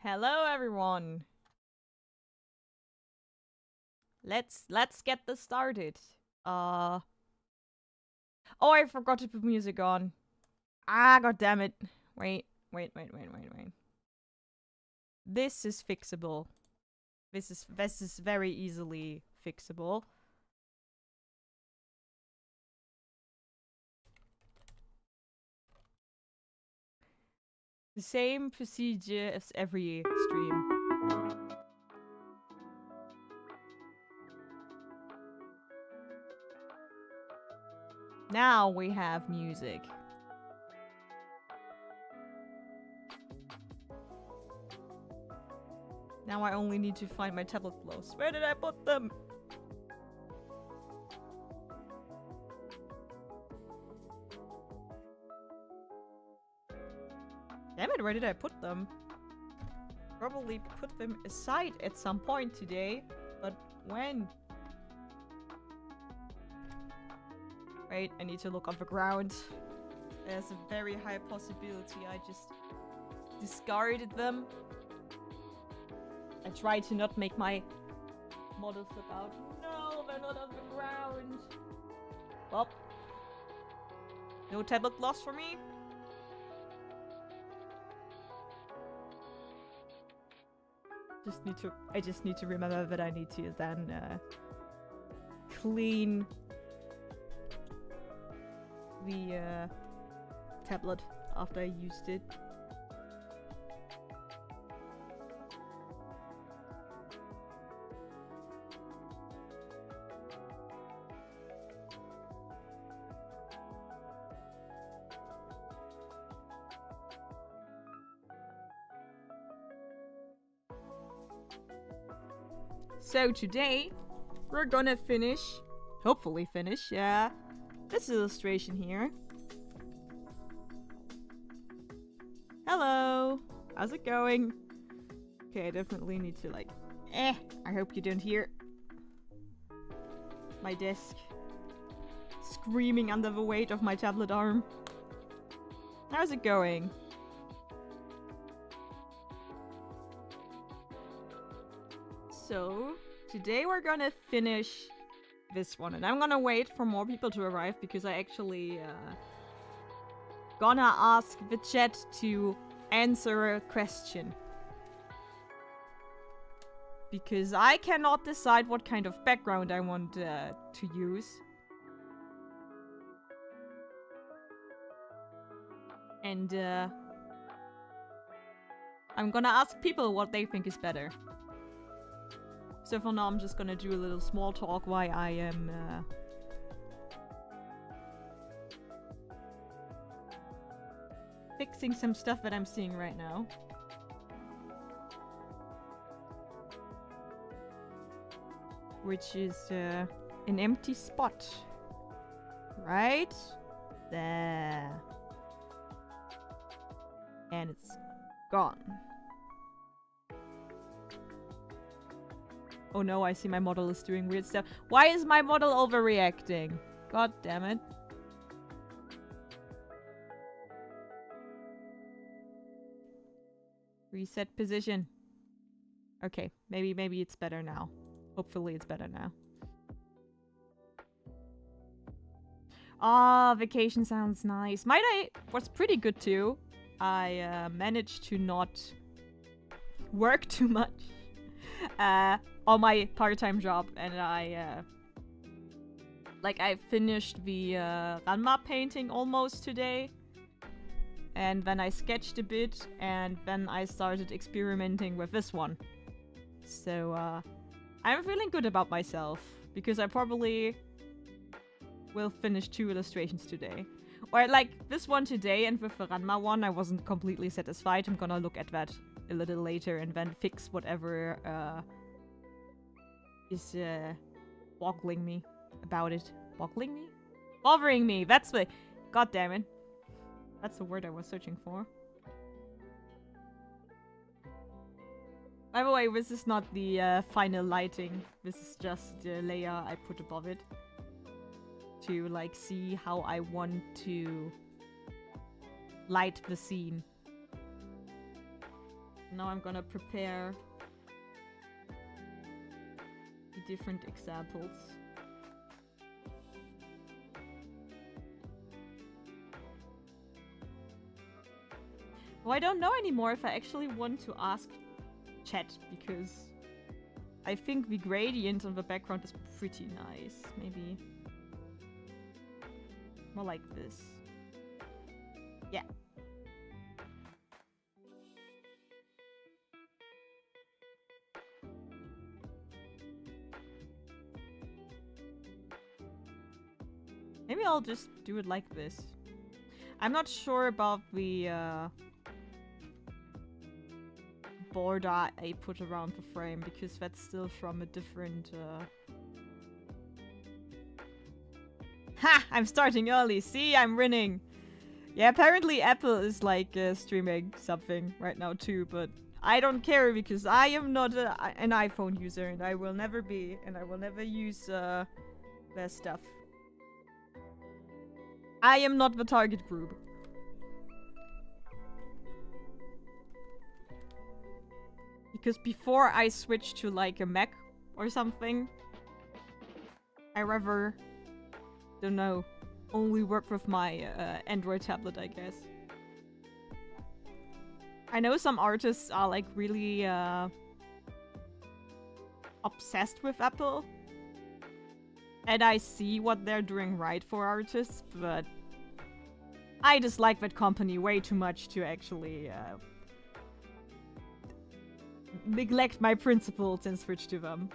Hello everyone. Let's get this started. Uh Oh, I forgot to put music on. God damn it. Wait. This is fixable. This is very easily fixable. The same procedure as every stream. Now we have music. Now I only need to find my tablet gloves. Where did I put them? Damn it, where did I put them? Probably put them aside at some point today, but when? Wait, I need to look on the ground. There's a very high possibility I just discarded them. I try to not make my model flip out. No, they're not on the ground. Well, no tablet gloss for me. I just need to remember that I need to then clean the tablet after I used it. So today, we're gonna hopefully finish, this illustration here. Hello! How's it going? Okay, I definitely need to I hope you don't hear my desk screaming under the weight of my tablet arm. How's it going? So, today we're gonna finish this one, and I'm gonna wait for more people to arrive because I actually gonna ask the chat to answer a question. Because I cannot decide what kind of background I want to use. And I'm gonna ask people what they think is better. So for now, I'm just gonna do a little small talk while I am fixing some stuff that I'm seeing right now. Which is an empty spot. Right there. And it's gone. Oh no, I see my model is doing weird stuff. Why is my model overreacting? God damn it. Reset position. Okay, maybe it's better now. Hopefully it's better now. Ah, vacation sounds nice. My day was pretty good too. I managed to not work too much on my part-time job, and I finished the Ranma painting almost today, and then I sketched a bit, and then I started experimenting with this one. So I'm feeling good about myself because I probably will finish 2 illustrations today. Or this one today, and with the Ranma one I wasn't completely satisfied. I'm gonna look at that a little later and then fix whatever is boggling me about it. Boggling me? Bothering me! That's the... God damn it. That's the word I was searching for. By the way, this is not the final lighting. This is just the layer I put above it. To see how I want to light the scene. Now I'm gonna prepare the different examples. Well, I don't know anymore if I actually want to ask chat, because I think the gradient on the background is pretty nice. Maybe more like this. Yeah. Maybe I'll just do it like this. I'm not sure about the border I put around the frame, because that's still from a different... Ha! I'm starting early. See, I'm winning. Yeah, apparently Apple is like streaming something right now too, but I don't care because I am not an iPhone user, and I will never be, and I will never use their stuff. I am not the target group. Because before I switched to like a Mac or something, I rather, don't know, only work with my Android tablet, I guess. I know some artists are like really obsessed with Apple. And I see what they're doing right for artists, but I dislike that company way too much to actually neglect my principles and switch to them.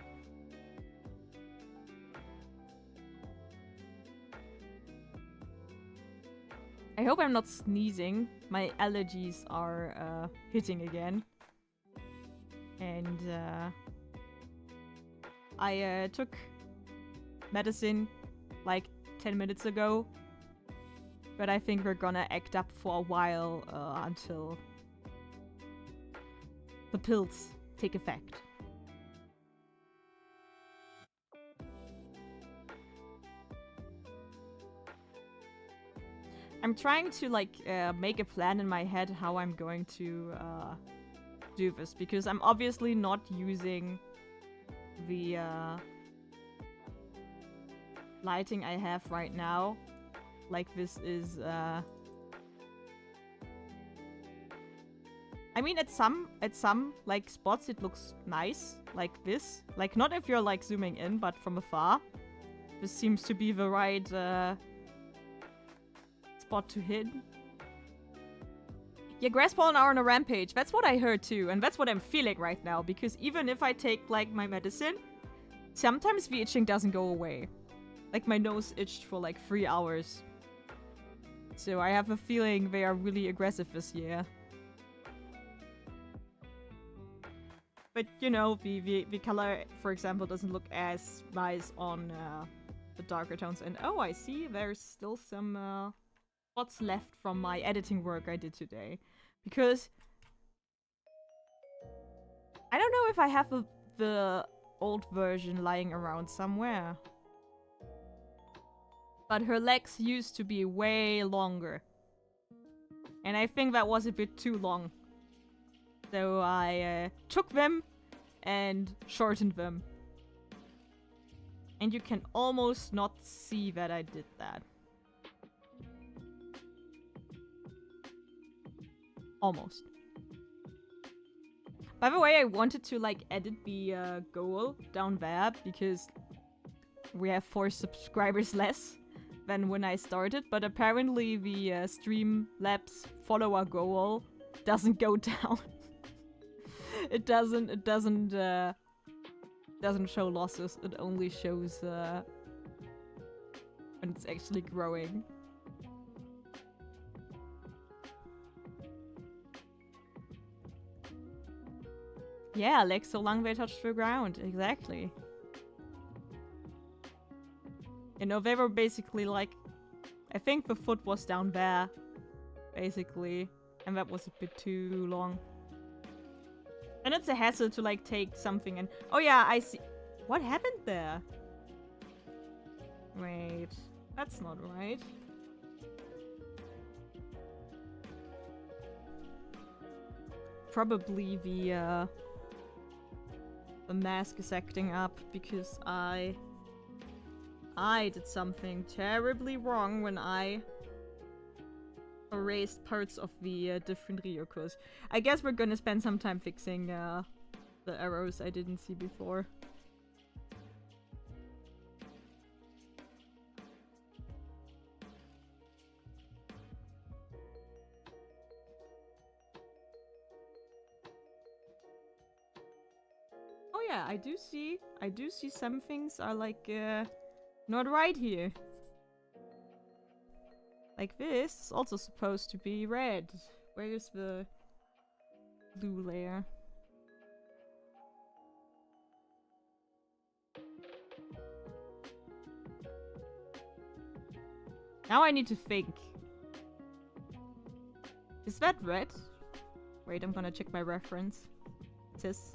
I hope I'm not sneezing. My allergies are hitting again. And I took medicine like 10 minutes ago. But I think we're gonna act up for a while until the pills take effect. I'm trying to like make a plan in my head how I'm going to do this, because I'm obviously not using the lighting I have right now. Like this is I mean, at some like spots it looks nice, like this. Like not if you're like zooming in, but from afar. This seems to be the right spot to hit. Yeah, grass pollen are on a rampage. That's what I heard too, and that's what I'm feeling right now, because even if I take like my medicine, sometimes the itching doesn't go away. Like my nose itched for like 3 hours. So I have a feeling they are really aggressive this year. But you know, the color, for example, doesn't look as nice on the darker tones. And oh, I see there's still some spots left from my editing work I did today. Because I don't know if I have the old version lying around somewhere. But her legs used to be way longer. And I think that was a bit too long. So I took them and shortened them. And you can almost not see that I did that. Almost. By the way, I wanted to like edit the goal down there because we have 4 subscribers less than when I started, but apparently the Streamlabs follower goal doesn't go down. It doesn't show losses. It only shows when it's actually growing. Yeah, like so long they touched the ground. Exactly. You know, they were basically like, I think the foot was down there, basically, and that was a bit too long. And it's a hassle to like take something and... Oh yeah, I see... What happened there? Wait, that's not right. probably the mask is acting up because I did something terribly wrong when I erased parts of the different Ryokos. I guess we're gonna spend some time fixing the arrows I didn't see before. Oh yeah, I do see some things are like not right here. Like this is also supposed to be red. Where is the blue layer? Now I need to think. Is that red? Wait, I'm gonna check my reference. It is.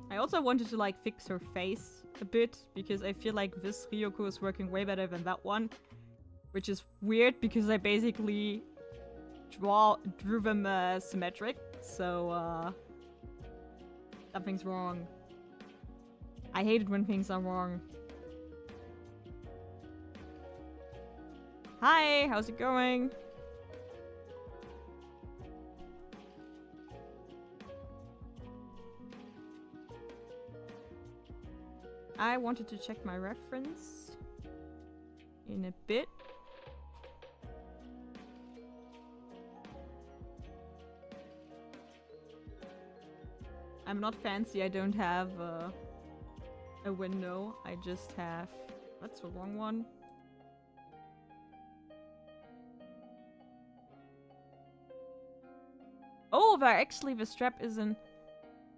I also wanted to like fix her face a bit because I feel like this Ryoko is working way better than that one. Which is weird because I basically drew them symmetric, so something's wrong. I hate it when things are wrong. Hi, how's it going? I wanted to check my reference in a bit. I'm not fancy, I don't have a window, I just have... That's the wrong one. Oh, but actually the strap isn't...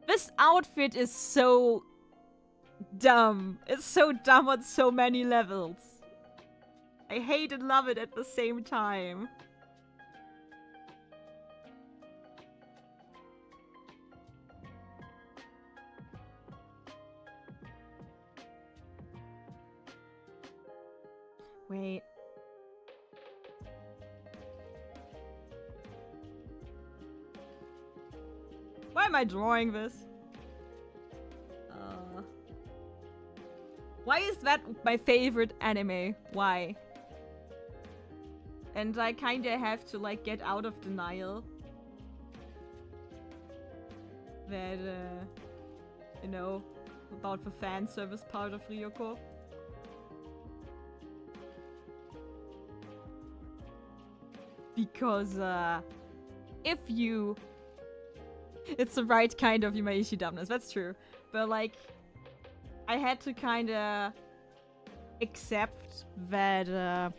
This outfit is so dumb. It's so dumb on so many levels. I hate and love it at the same time. Wait. Why am I drawing this? Why is that my favorite anime? Why? And I kinda have to like get out of denial that, you know, about the fan service part of Ryoko. Because, if you... It's the right kind of Yumaishi dumbness, that's true. But, like, I had to kinda accept that,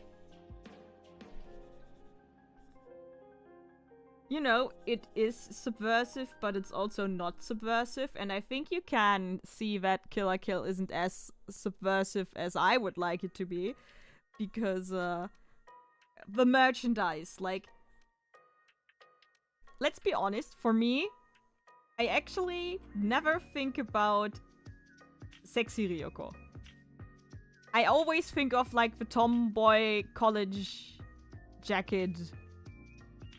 you know, it is subversive, but it's also not subversive. And I think you can see that Kill la Kill isn't as subversive as I would like it to be. Because, the merchandise, like... Let's be honest, for me, I actually never think about sexy Ryoko. I always think of, like, the tomboy college jacket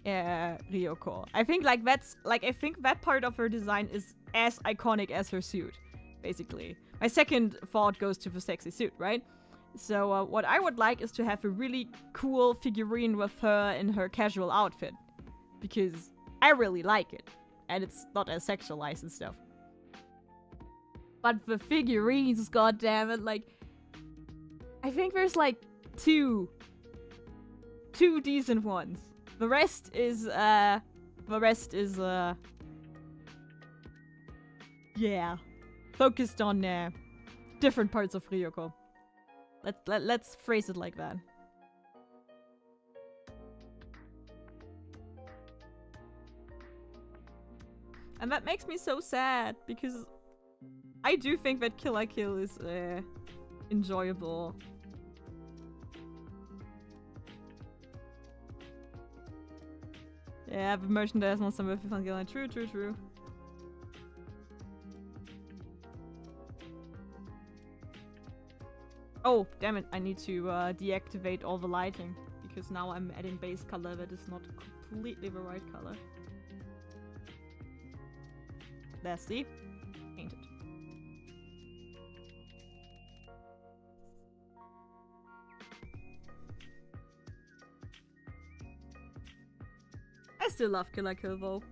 Ryoko. I think, like, that's... Like, I think that part of her design is as iconic as her suit, basically. My second thought goes to the sexy suit, right? So, what I would like is to have a really cool figurine with her in her casual outfit. Because I really like it. And it's not as sexualized and stuff. But the figurines, goddammit, like... I think there's, like, two decent ones. The rest is, yeah. Focused on, different parts of Ryoko. Let's phrase it like that. And that makes me so sad, because I do think that Kill la Kill is, enjoyable. Yeah, the merchandise on some of the True. Oh, damn it. I need to deactivate all the lighting. Because now I'm adding base color that is not completely the right color. There, see? Painted. I still love Kill la Kill though.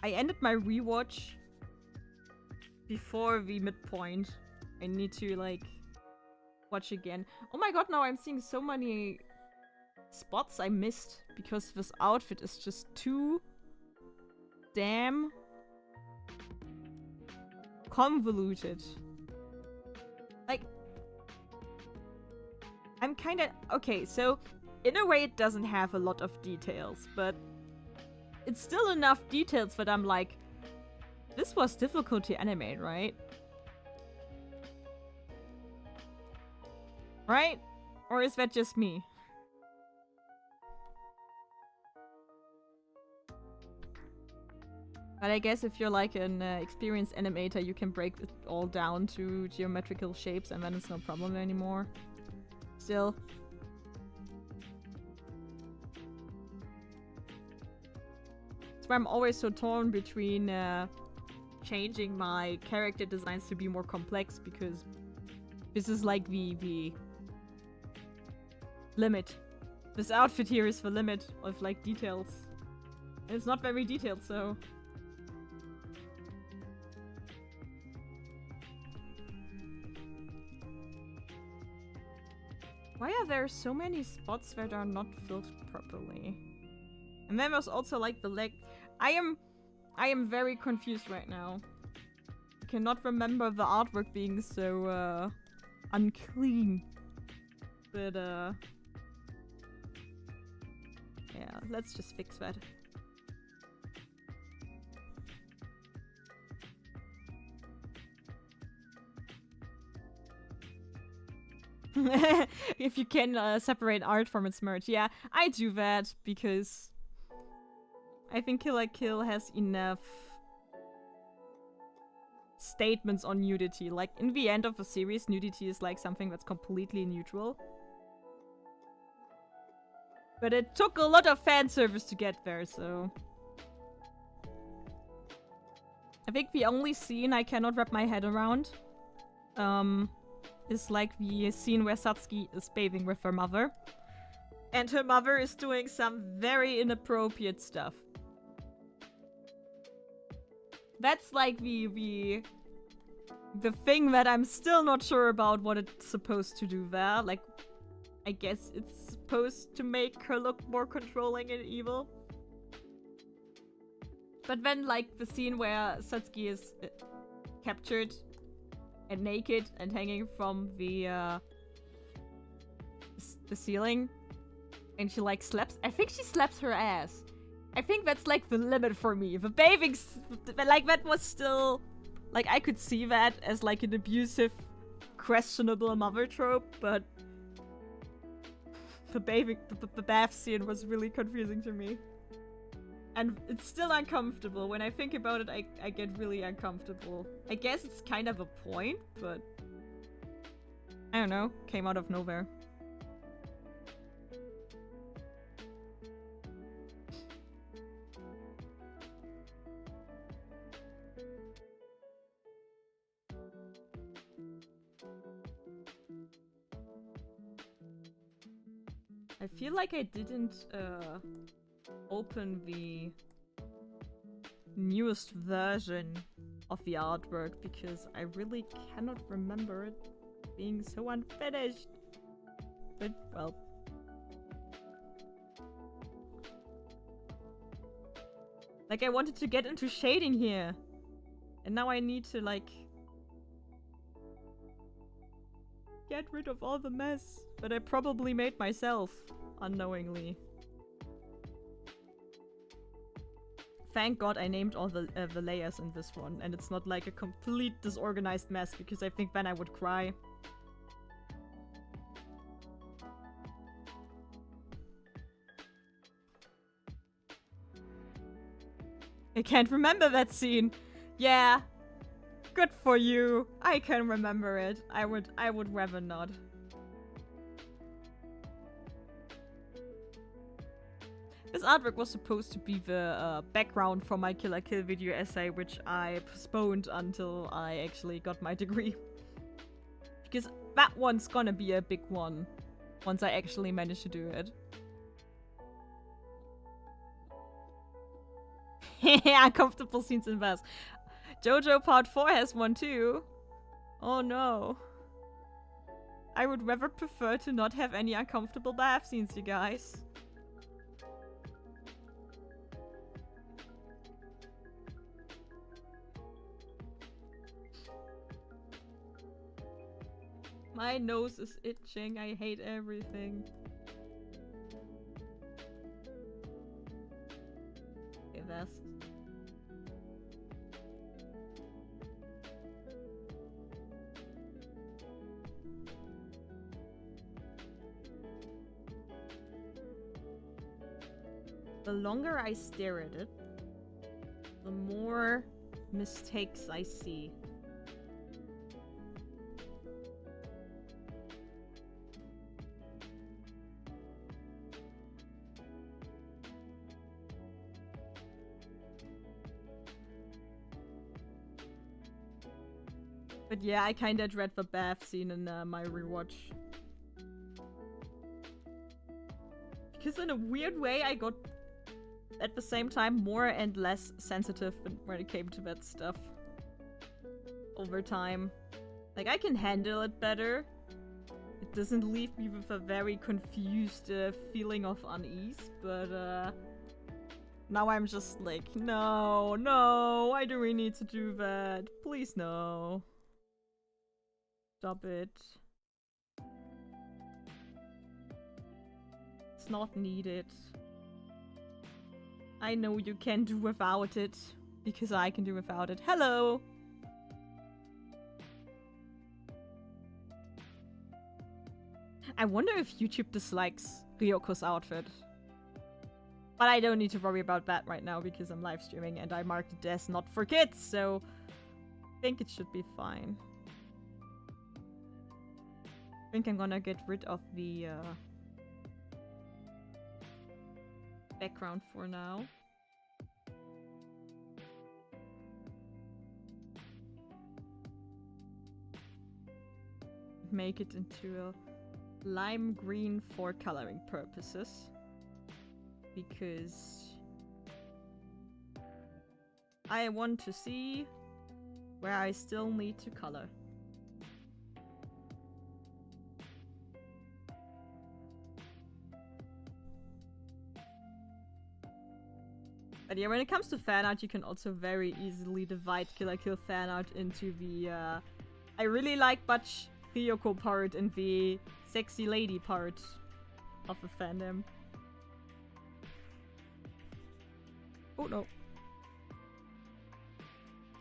I ended my rewatch before the midpoint. I need to like watch again. Oh my god, now I'm seeing so many spots I missed because this outfit is just too damn convoluted. Like, I'm kinda... Okay, so in a way it doesn't have a lot of details, but it's still enough details that I'm like, this was difficult to animate, right? Right? Or is that just me? But I guess if you're like an experienced animator, you can break it all down to geometrical shapes and then it's no problem anymore. Still. That's why I'm always so torn between changing my character designs to be more complex, because this is like the limit. This outfit here is the limit of like details. And it's not very detailed, so... Why are there so many spots that are not filled properly? And then there's also like the leg. I am very confused right now. I cannot remember the artwork being so unclean. But yeah, let's just fix that. If you can separate art from its merch. Yeah, I do that because I think Kill la Kill has enough statements on nudity. Like, in the end of the series, nudity is like something that's completely neutral. But it took a lot of fan service to get there, so... I think the only scene I cannot wrap my head around is like the scene where Satsuki is bathing with her mother. And her mother is doing some very inappropriate stuff. That's like the thing that I'm still not sure about what it's supposed to do there. Like, I guess it's supposed to make her look more controlling and evil. But then, like, the scene where Satsuki is captured and naked and hanging from the ceiling, and she like slaps. I think she slaps her ass. I think that's like the limit for me. The bathing, like, that was still like, I could see that as like an abusive, questionable mother trope, but the bath scene was really confusing to me. And it's still uncomfortable. When I think about it, I get really uncomfortable. I guess it's kind of a point, but... I don't know. Came out of nowhere. I feel like I didn't, open the newest version of the artwork because I really cannot remember it being so unfinished. But, well. Like, I wanted to get into shading here. And now I need to, like, get rid of all the mess that I probably made myself unknowingly. Thank God I named all the layers in this one, and it's not like a complete disorganized mess, because I think then I would cry. I can't remember that scene. Yeah. Good for you. I can remember it. I would rather not. This artwork was supposed to be the background for my Kill la Kill video essay, which I postponed until I actually got my degree. Because that one's gonna be a big one once I actually manage to do it. Uncomfortable scenes in Bass. JoJo Part 4 has one too. Oh no. I would rather prefer to not have any uncomfortable bath scenes, you guys. My nose is itching. I hate everything. Okay, that's... The longer I stare at it, the more mistakes I see. But yeah, I kinda dread the bath scene in my rewatch. Because in a weird way, I got, at the same time, more and less sensitive when it came to that stuff. Over time. Like, I can handle it better. It doesn't leave me with a very confused feeling of unease, but now I'm just like, no, why do we need to do that? Please no. Stop it. It's not needed. I know you can do without it, because I can do without it. Hello! I wonder if YouTube dislikes Ryoko's outfit. But I don't need to worry about that right now because I'm live streaming and I marked it as not for kids, so I think it should be fine. I think I'm gonna get rid of the background for now. Make it into a lime green for coloring purposes. Because I want to see where I still need to color. But yeah, when it comes to fan art, you can also very easily divide Kill la Kill fan art into the I really like Butch Ryoko part and the sexy lady part of the fandom. Oh no.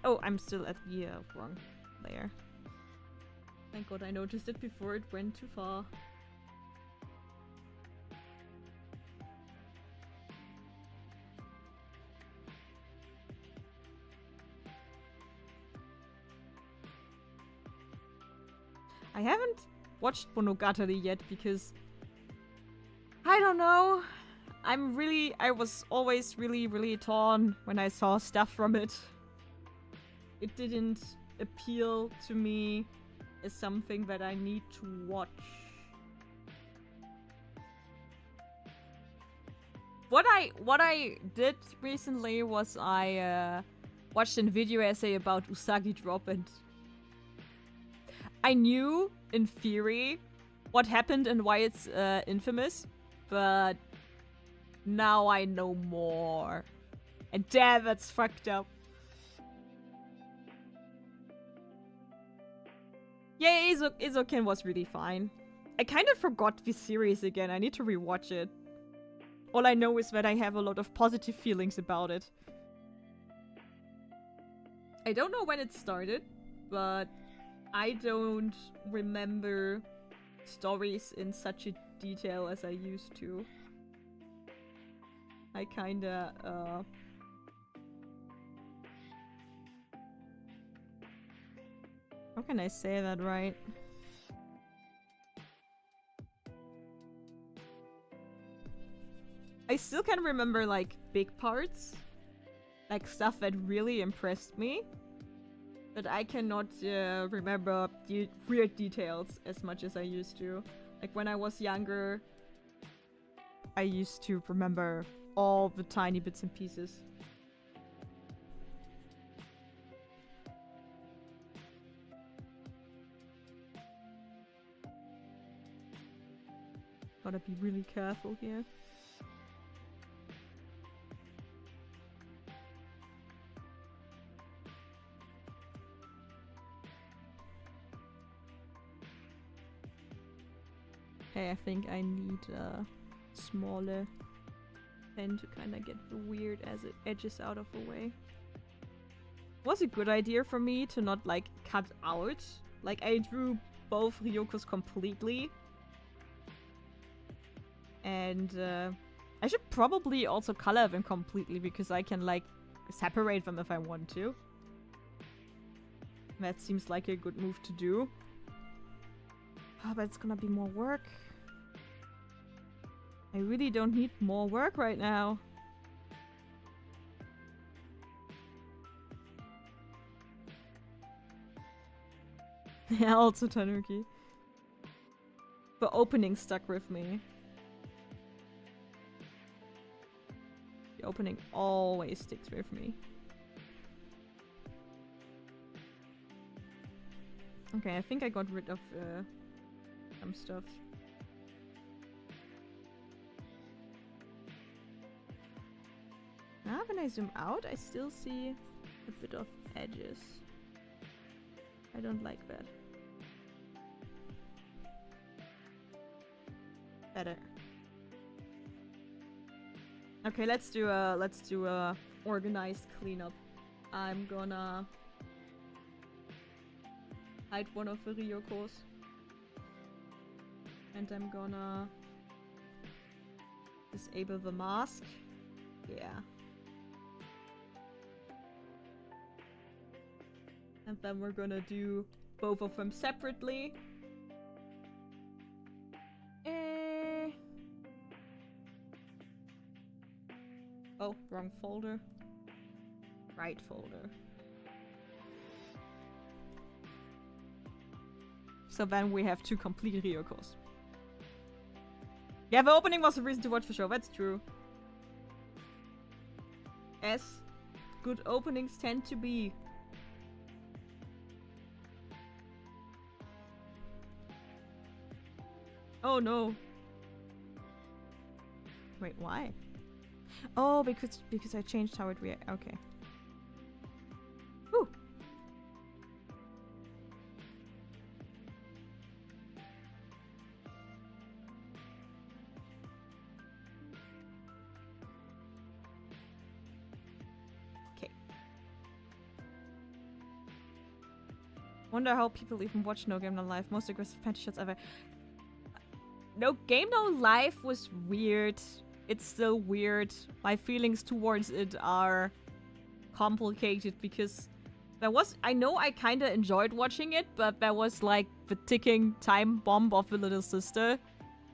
Oh, I'm still at the wrong layer. Thank God I noticed it before it went too far. I haven't watched Monogatari yet because I don't know. I was always really torn when I saw stuff from it. It didn't appeal to me as something that I need to watch. What I did recently was I watched a video essay about Usagi Drop, and I knew in theory what happened and why it's infamous, but now I know more. And damn, that's fucked up. Yeah, Izoken was really fine. I kind of forgot this series again. I need to rewatch it. All I know is that I have a lot of positive feelings about it. I don't know when it started, but I don't remember stories in such a detail as I used to. I kinda How can I say that right? I still can remember, like, big parts. Like, stuff that really impressed me. But I cannot remember weird details as much as I used to. Like, when I was younger, I used to remember all the tiny bits and pieces. Gotta be really careful here. Okay, I think I need a smaller pen to kind of get the weird as it edges out of the way. Was a good idea for me to not, like, cut out. Like, I drew both Ryokos completely. And I should probably also color them completely because I can, like, separate them if I want to. That seems like a good move to do. Oh, but it's gonna be more work. I really don't need more work right now. Yeah, also Tanuki. The opening stuck with me. The opening always sticks with me. Okay, I think I got rid of some stuff. Now when I zoom out, I still see a bit of edges. I don't like that. Better. Okay, let's do a organized cleanup. I'm gonna hide one of the Ryokos. And I'm gonna disable the mask. Yeah. And then we're gonna do both of them separately. Oh, wrong folder. Right folder. So then we have two complete Ryokos. Yeah, the opening was the reason to watch the show, that's true. As good openings tend to be. Oh no. Wait, why? Oh, because I changed how it reacts. Okay. Whew. Okay. Wonder how people even watch No Game No Life. Most aggressive panty shots ever. No Game No Life was weird. It's still weird. My feelings towards it are complicated because there was... I know I kind of enjoyed watching it, but there was like the ticking time bomb of the little sister,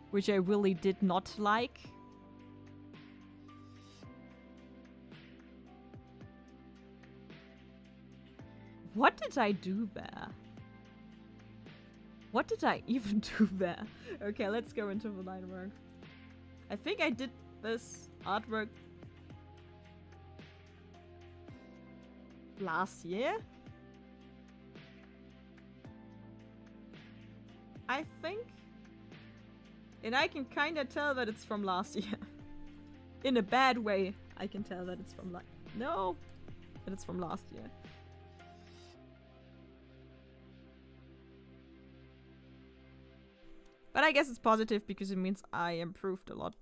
which I really did not like. What did I do there? What did I even do there? Okay, let's go into the line work. I think I did this artwork last year? I think. And I can kind of tell that it's from last year. In a bad way, I can tell that it's from no, that it's from last year. But I guess it's positive because it means I improved a lot.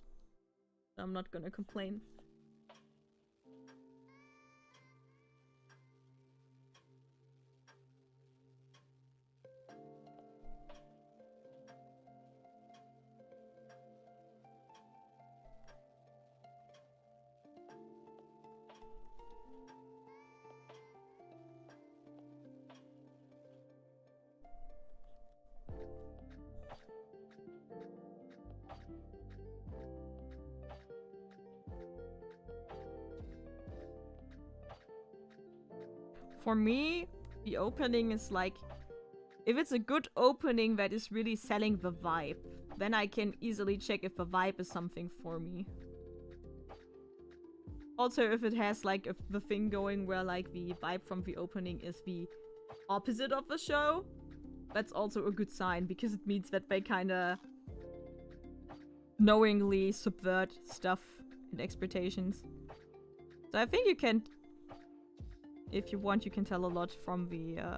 I'm not gonna complain. For me, the opening is like, if it's a good opening that is really selling the vibe, then I can easily check if the vibe is something for me. Also, if it has like the thing going where like the vibe from the opening is the opposite of the show, that's also a good sign, because it means that they kinda knowingly subvert stuff and expectations. So I think you can, if you want, you can tell a lot from the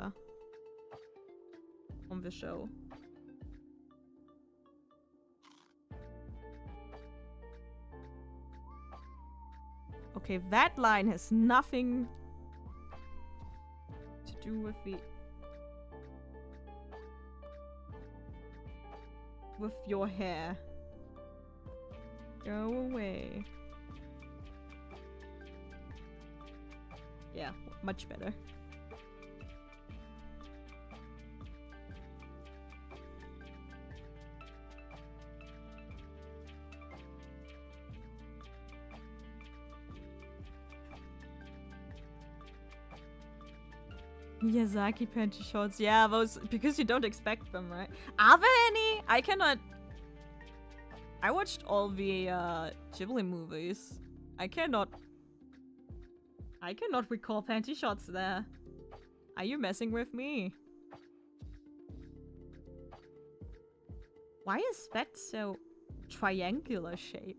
show. Okay, that line has nothing to do with your hair. Go away. Yeah, much better. Miyazaki panty shots. Yeah, those, because you don't expect them, right? Are there any? I cannot. I watched all the Ghibli movies. I cannot recall panty shots there. Are you messing with me? Why is that so triangular shaped?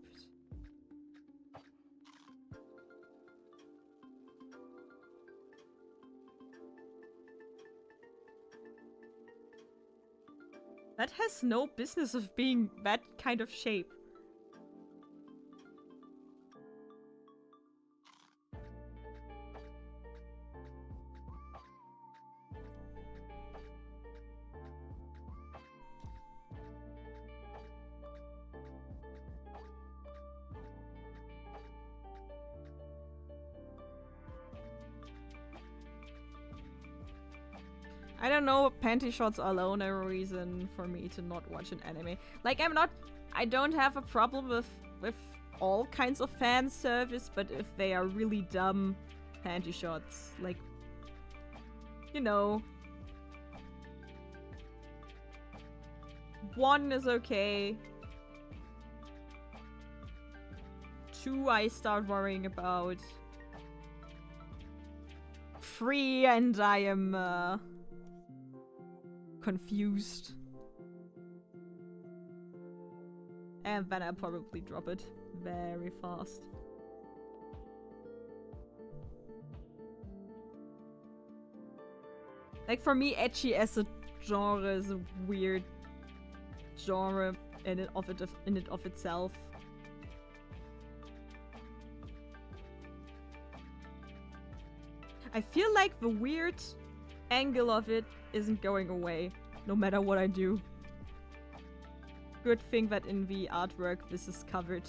That has no business of being that kind of shape. I don't know, panty shots alone are a reason for me to not watch an anime. Like, I don't have a problem with all kinds of fan service, but if they are really dumb panty shots, like, you know, 1 is okay. 2 I start worrying about. 3 and I am, confused. And then I'll probably drop it very fast. Like, for me, ecchi as a genre is a weird genre in it of itself. I feel like the weird angle of it isn't going away, no matter what I do. Good thing that in the artwork this is covered.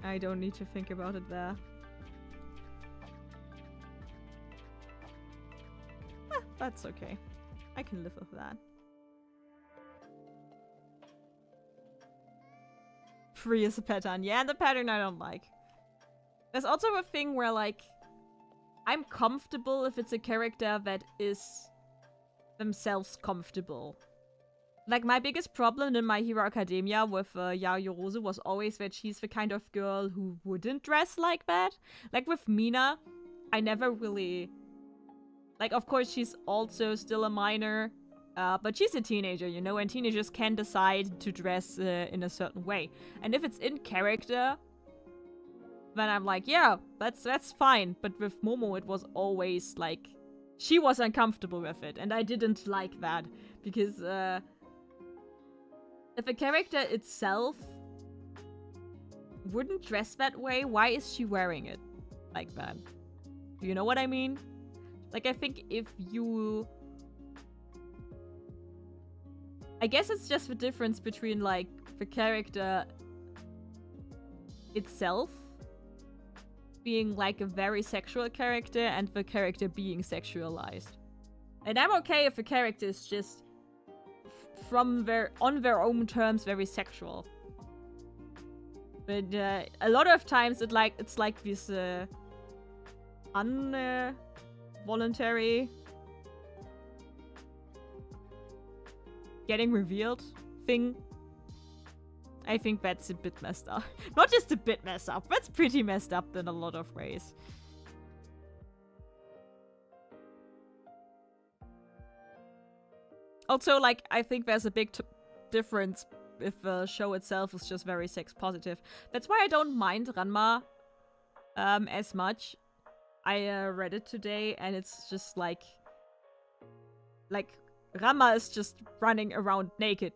I don't need to think about it there. That's okay. I can live with that. 3 is a pattern. Yeah, the pattern I don't like. There's also a thing where, like, I'm comfortable if it's a character that is themselves comfortable. Like, my biggest problem in My Hero Academia with Yaoi Rose was always that she's the kind of girl who wouldn't dress like that. Like, with Mina, I never really... Like, of course, she's also still a minor, but she's a teenager, you know, and teenagers can decide to dress in a certain way. And if it's in character, then I'm like, yeah, that's fine. But with Momo, it was always like, she was uncomfortable with it, and I didn't like that. Because, if a character itself wouldn't dress that way, why is she wearing it like that? Do you know what I mean? Like, I think if you... I guess it's just the difference between, like, the character itself being, like, a very sexual character and the character being sexualized. And I'm okay if the character is just on their own terms very sexual. But a lot of times it's like this voluntary getting revealed thing. I think that's a bit messed up. Not just a bit messed up, that's pretty messed up in a lot of ways. Also, like, I think there's a big difference if the show itself is just very sex positive. That's why I don't mind Ranma as much. I read it today, and it's just like Ranma is just running around naked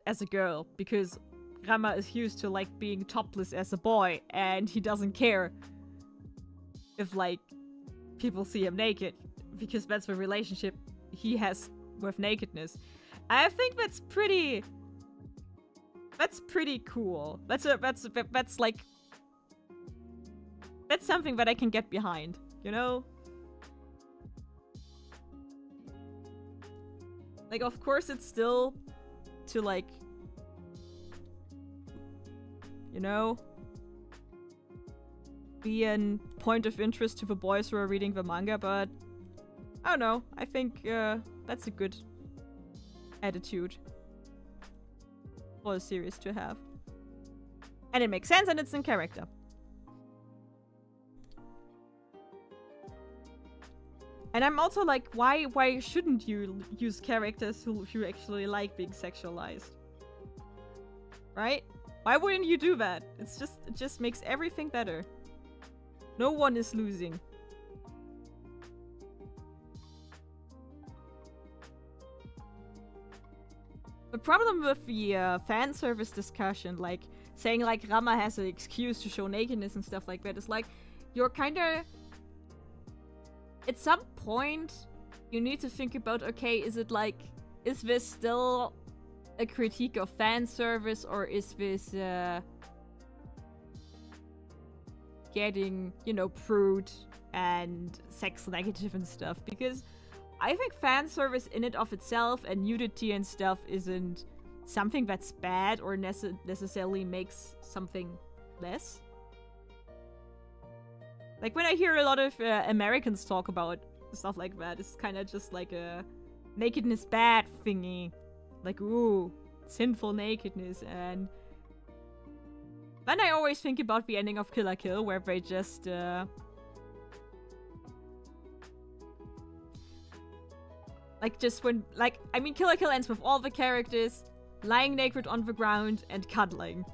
as a girl because Ranma is used to like being topless as a boy, and he doesn't care if like people see him naked because that's the relationship he has with nakedness. I think that's pretty cool. That's like that's something that I can get behind, you know? Like, of course it's still to like, you know, be a point of interest to the boys who are reading the manga, but I don't know. I think that's a good attitude for a series to have. And it makes sense, and it's in character. And I'm also like, why shouldn't you use characters who actually like being sexualized? Right? Why wouldn't you do that? It just makes everything better. No one is losing. The problem with the fan service discussion, like saying like Ranma has an excuse to show nakedness and stuff like that, is like you're kinda... At some point, you need to think about, okay, is this still a critique of fan service, or is this getting, you know, prude and sex negative and stuff? Because I think fan service in it of itself and nudity and stuff isn't something that's bad or necessarily makes something less. Like, when I hear a lot of Americans talk about stuff like that, it's kind of just like a nakedness bad thingy. Like, ooh, sinful nakedness. And then I always think about the ending of Kill la Kill, where they just... like, just when... Like, I mean, Kill la Kill ends with all the characters lying naked on the ground and cuddling.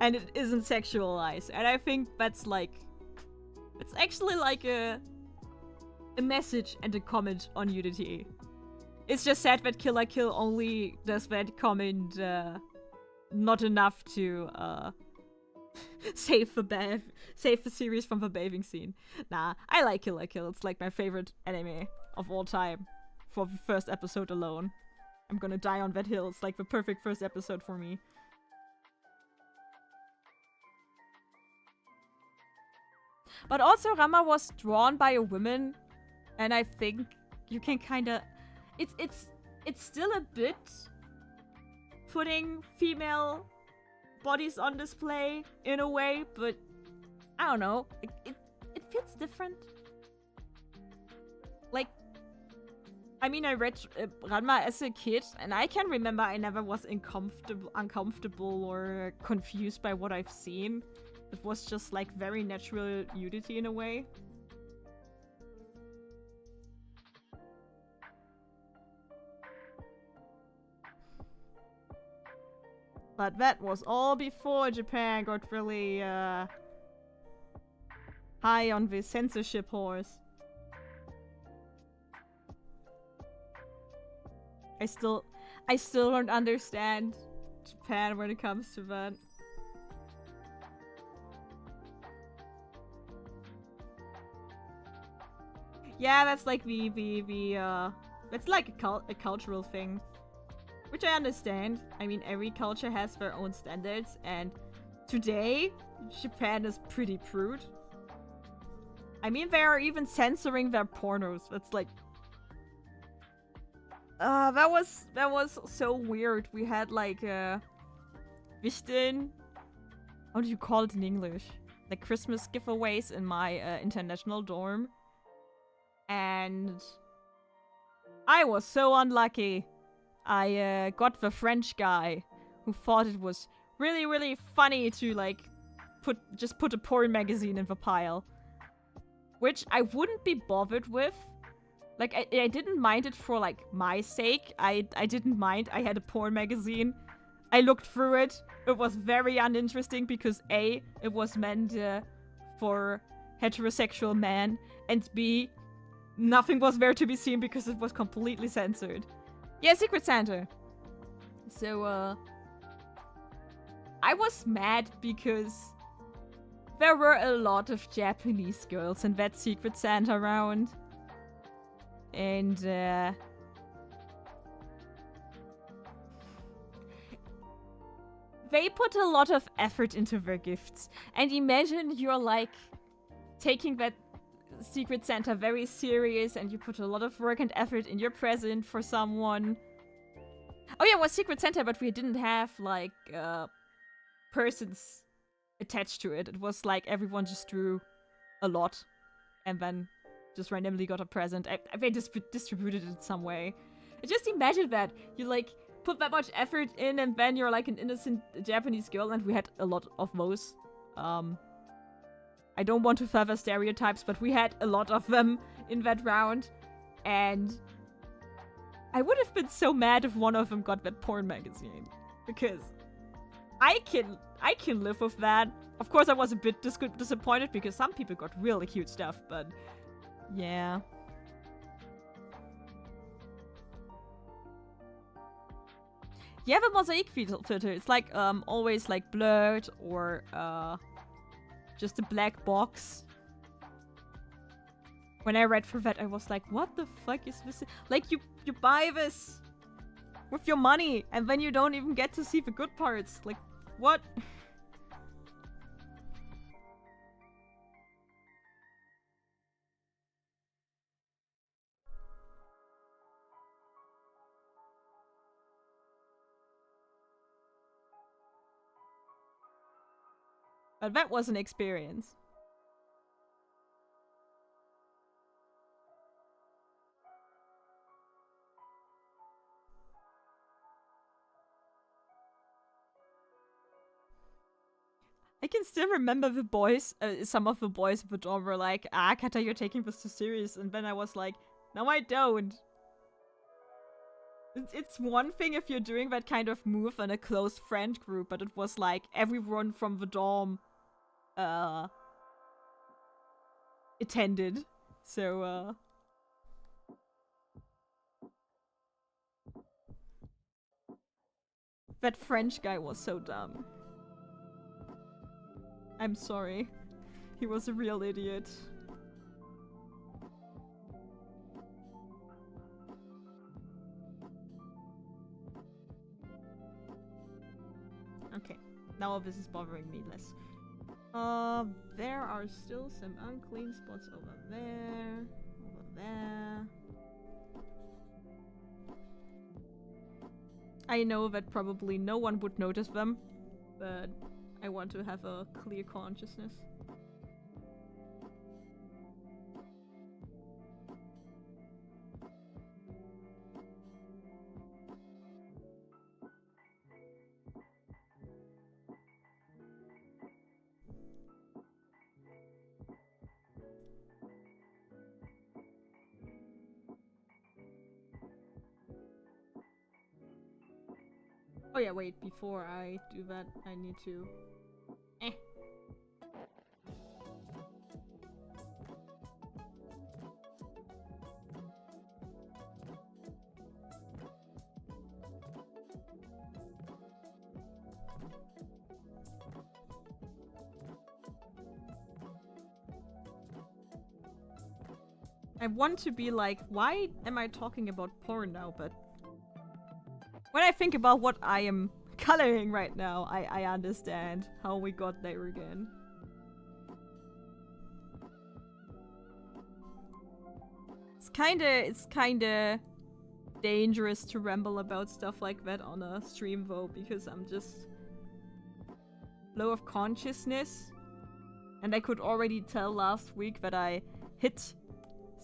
And it isn't sexualized. And I think that's like... It's actually like a message and a comment on nudity. It's just sad that Kill la Kill only does that comment not enough to save the series from the bathing scene. Nah, I like Kill la Kill. It's like my favorite anime of all time for the first episode alone. I'm gonna die on that hill. It's like the perfect first episode for me. But also, Ranma was drawn by a woman, and I think you can kind of... It's still a bit putting female bodies on display in a way, but I don't know. It feels different. Like, I mean, I read Ranma as a kid, and I can remember I never was uncomfortable or confused by what I've seen. It was just like very natural nudity in a way. But that was all before Japan got really high on the censorship horse. I still don't understand Japan when it comes to that. Yeah, that's like that's like a cultural thing, which I understand. I mean, every culture has their own standards, and today Japan is pretty prude. I mean, they are even censoring their pornos. That's like, that was so weird. We had like Wichteln. How do you call it in English? Like Christmas giveaways in my international dorm. And I was so unlucky. I got the French guy who thought it was really, really funny to like put a porn magazine in the pile. Which I wouldn't be bothered with. Like, I didn't mind it for, like, my sake. I didn't mind. I had a porn magazine. I looked through it. It was very uninteresting because A, it was meant for heterosexual men, and B, nothing was there to be seen because it was completely censored. Yeah, Secret Santa. So, I was mad because there were a lot of Japanese girls in that Secret Santa round. And, they put a lot of effort into their gifts. And imagine you're, like, taking that Secret Santa very serious and you put a lot of work and effort in your present for someone. Oh yeah, it was Secret Santa, but we didn't have, like, persons attached to it. It was like everyone just drew a lot and then just randomly got a present. They distributed it in some way. Just imagine that. You like put that much effort in and then you're like an innocent Japanese girl, and we had a lot of those. I don't want to further stereotypes, but we had a lot of them in that round. And I would have been so mad if one of them got that porn magazine. Because I can live with that. Of course, I was a bit disappointed because some people got really cute stuff, but yeah. Yeah, the mosaic filter. It's like always like blurred or just a black box. When I read through that, I was like, what the fuck is this? Like, you buy this with your money and then you don't even get to see the good parts. Like, what? But that was an experience. I can still remember the boys, some of the boys at the dorm were like, Katta, you're taking this too serious. And then I was like, no, I don't. It's one thing if you're doing that kind of move in a close friend group, but it was like everyone from the dorm attended. So, that French guy was so dumb. I'm sorry. He was a real idiot. Okay, now this is bothering me less. There are still some unclean spots over there. Over there. I know that probably no one would notice them, but I want to have a clear consciousness. Oh yeah, wait, before I do that, I need to... I want to be like, why am I talking about porn now? But when I think about what I am coloring right now, I understand how we got there again. It's kinda dangerous to ramble about stuff like that on a stream though, because I'm just low of consciousness. And I could already tell last week that I hit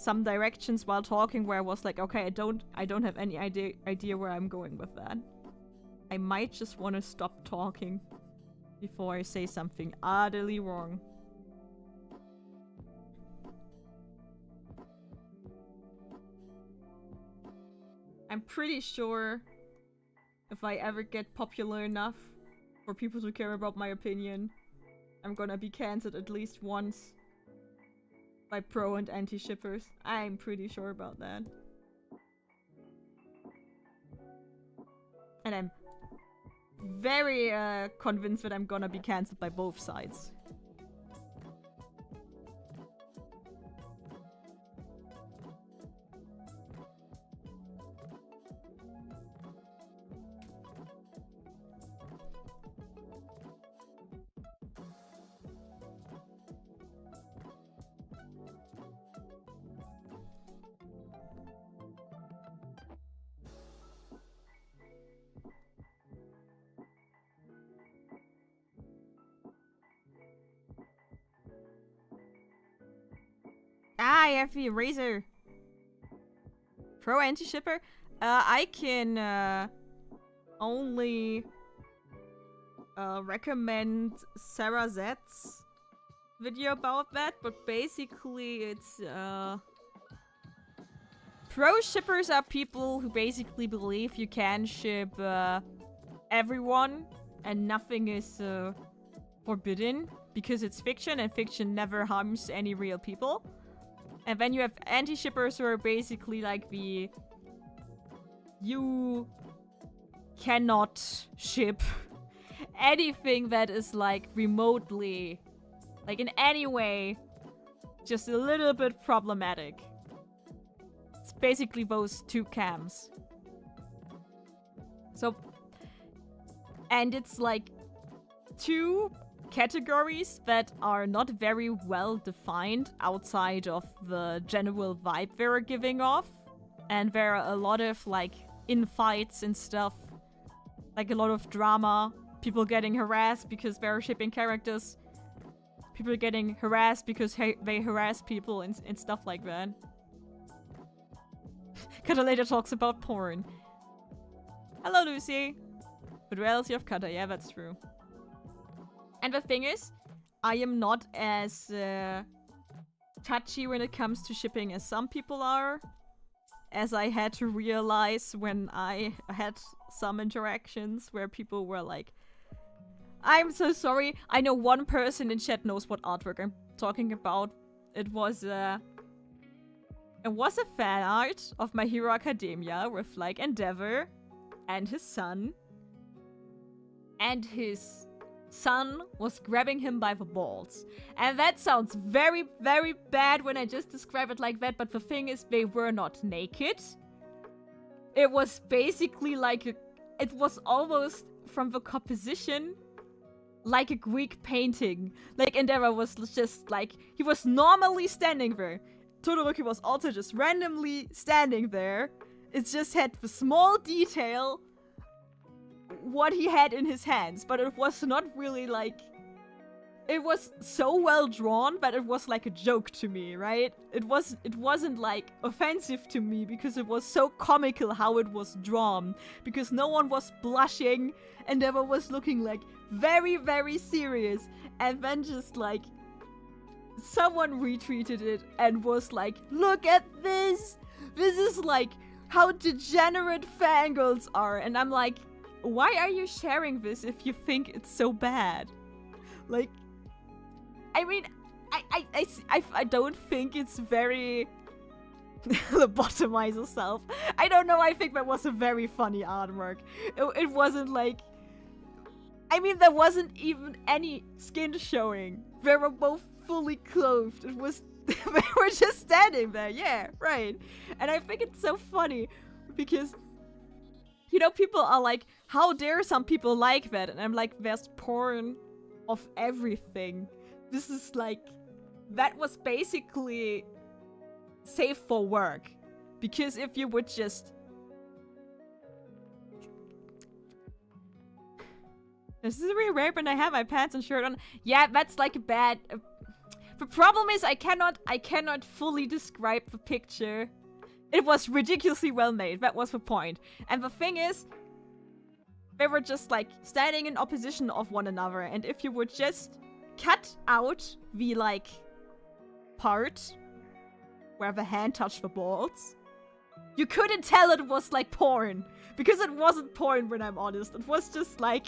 some directions while talking where I was like, okay, I don't have any idea where I'm going with that. I might just want to stop talking before I say something utterly wrong. I'm pretty sure if I ever get popular enough for people to care about my opinion, I'm gonna be cancelled at least once by pro and anti-shippers. I'm pretty sure about that. And I'm very convinced that I'm gonna be cancelled by both sides. Ah, I have the eraser. Pro anti-shipper? I can only recommend Sarah Z's video about that, but basically it's pro shippers are people who basically believe you can ship everyone and nothing is forbidden because it's fiction and fiction never harms any real people. And then you have anti-shippers who are basically like you cannot ship anything that is like remotely, like in any way, just a little bit problematic. It's basically those two camps. So, and it's like two categories that are not very well defined outside of the general vibe they're giving off. And there are a lot of like infights and stuff. Like a lot of drama. People getting harassed because they're shipping characters. People getting harassed because they harass people and stuff like that. Katta later talks about porn. Hello, Lucy. The reality of Katta, yeah, that's true. And the thing is, I am not as touchy when it comes to shipping as some people are. As I had to realize when I had some interactions where people were like, I'm so sorry. I know one person in chat knows what artwork I'm talking about. It was a fan art of My Hero Academia with like Endeavor and his son. And his son was grabbing him by the balls. And that sounds very, very bad when I just describe it like that, but the thing is, they were not naked. It was basically like it was almost from the composition like a Greek painting. Like Endeavor was just like, he was normally standing there. Todoroki was also just randomly standing there. It just had the small detail what he had in his hands, but it was not really like, it was so well drawn, but it was like a joke to me, right? It wasn't like offensive to me because it was so comical how it was drawn, because no one was blushing, Endeavor was looking like very, very serious, and then just like someone retweeted it and was like, look at this! This is like how degenerate fangirls are, and I'm like, why are you sharing this if you think it's so bad? Like, I mean, I don't think it's very lobotomize yourself. I don't know, I think that was a very funny artwork. It wasn't like, I mean, there wasn't even any skin showing. They were both fully clothed. It was, they were just standing there, yeah, right. And I think it's so funny because, you know, people are like, how dare some people like that? And I'm like, there's porn of everything. This is like, that was basically safe for work. Because if you would just... This is really rare when I have my pants and shirt on. Yeah, that's like a bad... The problem is I cannot fully describe the picture. It was ridiculously well made. That was the point. And the thing is, they were just like standing in opposition of one another. And if you would just cut out the like part where the hand touched the balls, you couldn't tell it was like porn. Because it wasn't porn, when I'm honest. It was just like,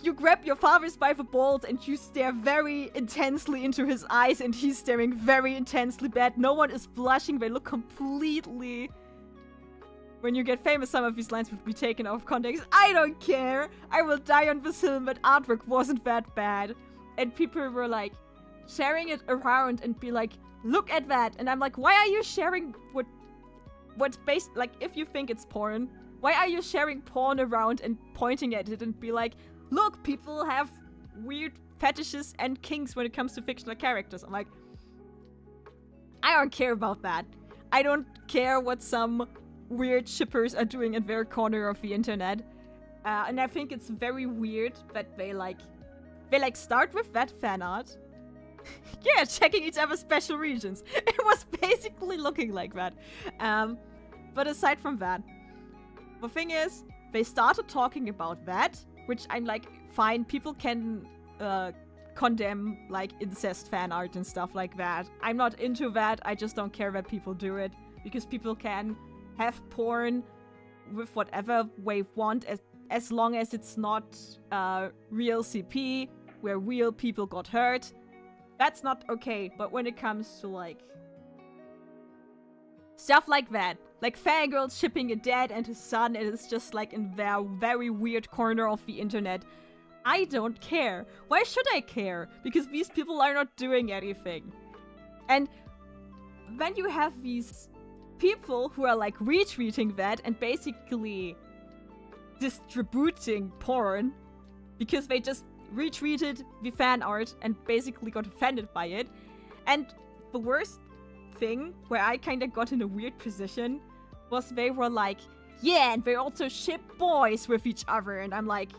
you grab your father by the balls and you stare very intensely into his eyes, and he's staring very intensely bad. No one is blushing. They look completely... When you get famous, some of these lines would be taken out of context. I don't care. I will die on this hill, but artwork wasn't that bad. And people were like sharing it around and be like, look at that. And I'm like, why are you sharing what's based... Like, if you think it's porn, why are you sharing porn around and pointing at it and be like, look, people have weird fetishes and kinks when it comes to fictional characters. I'm like, I don't care about that. I don't care what some weird shippers are doing in their corner of the internet. And I think it's very weird that they start with that fan art. Yeah, checking each other's special regions. It was basically looking like that. But aside from that, the thing is, they started talking about that, which I'm like, fine, people can condemn like incest fan art and stuff like that. I'm not into that. I just don't care that people do it, because people can have porn with whatever they want, as long as it's not real CP where real people got hurt. That's not okay. But when it comes to like stuff like that, like fangirls shipping a dad and his son, and it's just like in their very weird corner of the internet, I don't care. Why should I care? Because these people are not doing anything. And then you have these people who are like retweeting that and basically distributing porn because they just retweeted the fan art and basically got offended by it. And the worst thing, where I kind of got in a weird position, was they were like, yeah, and they also ship boys with each other. And I'm like,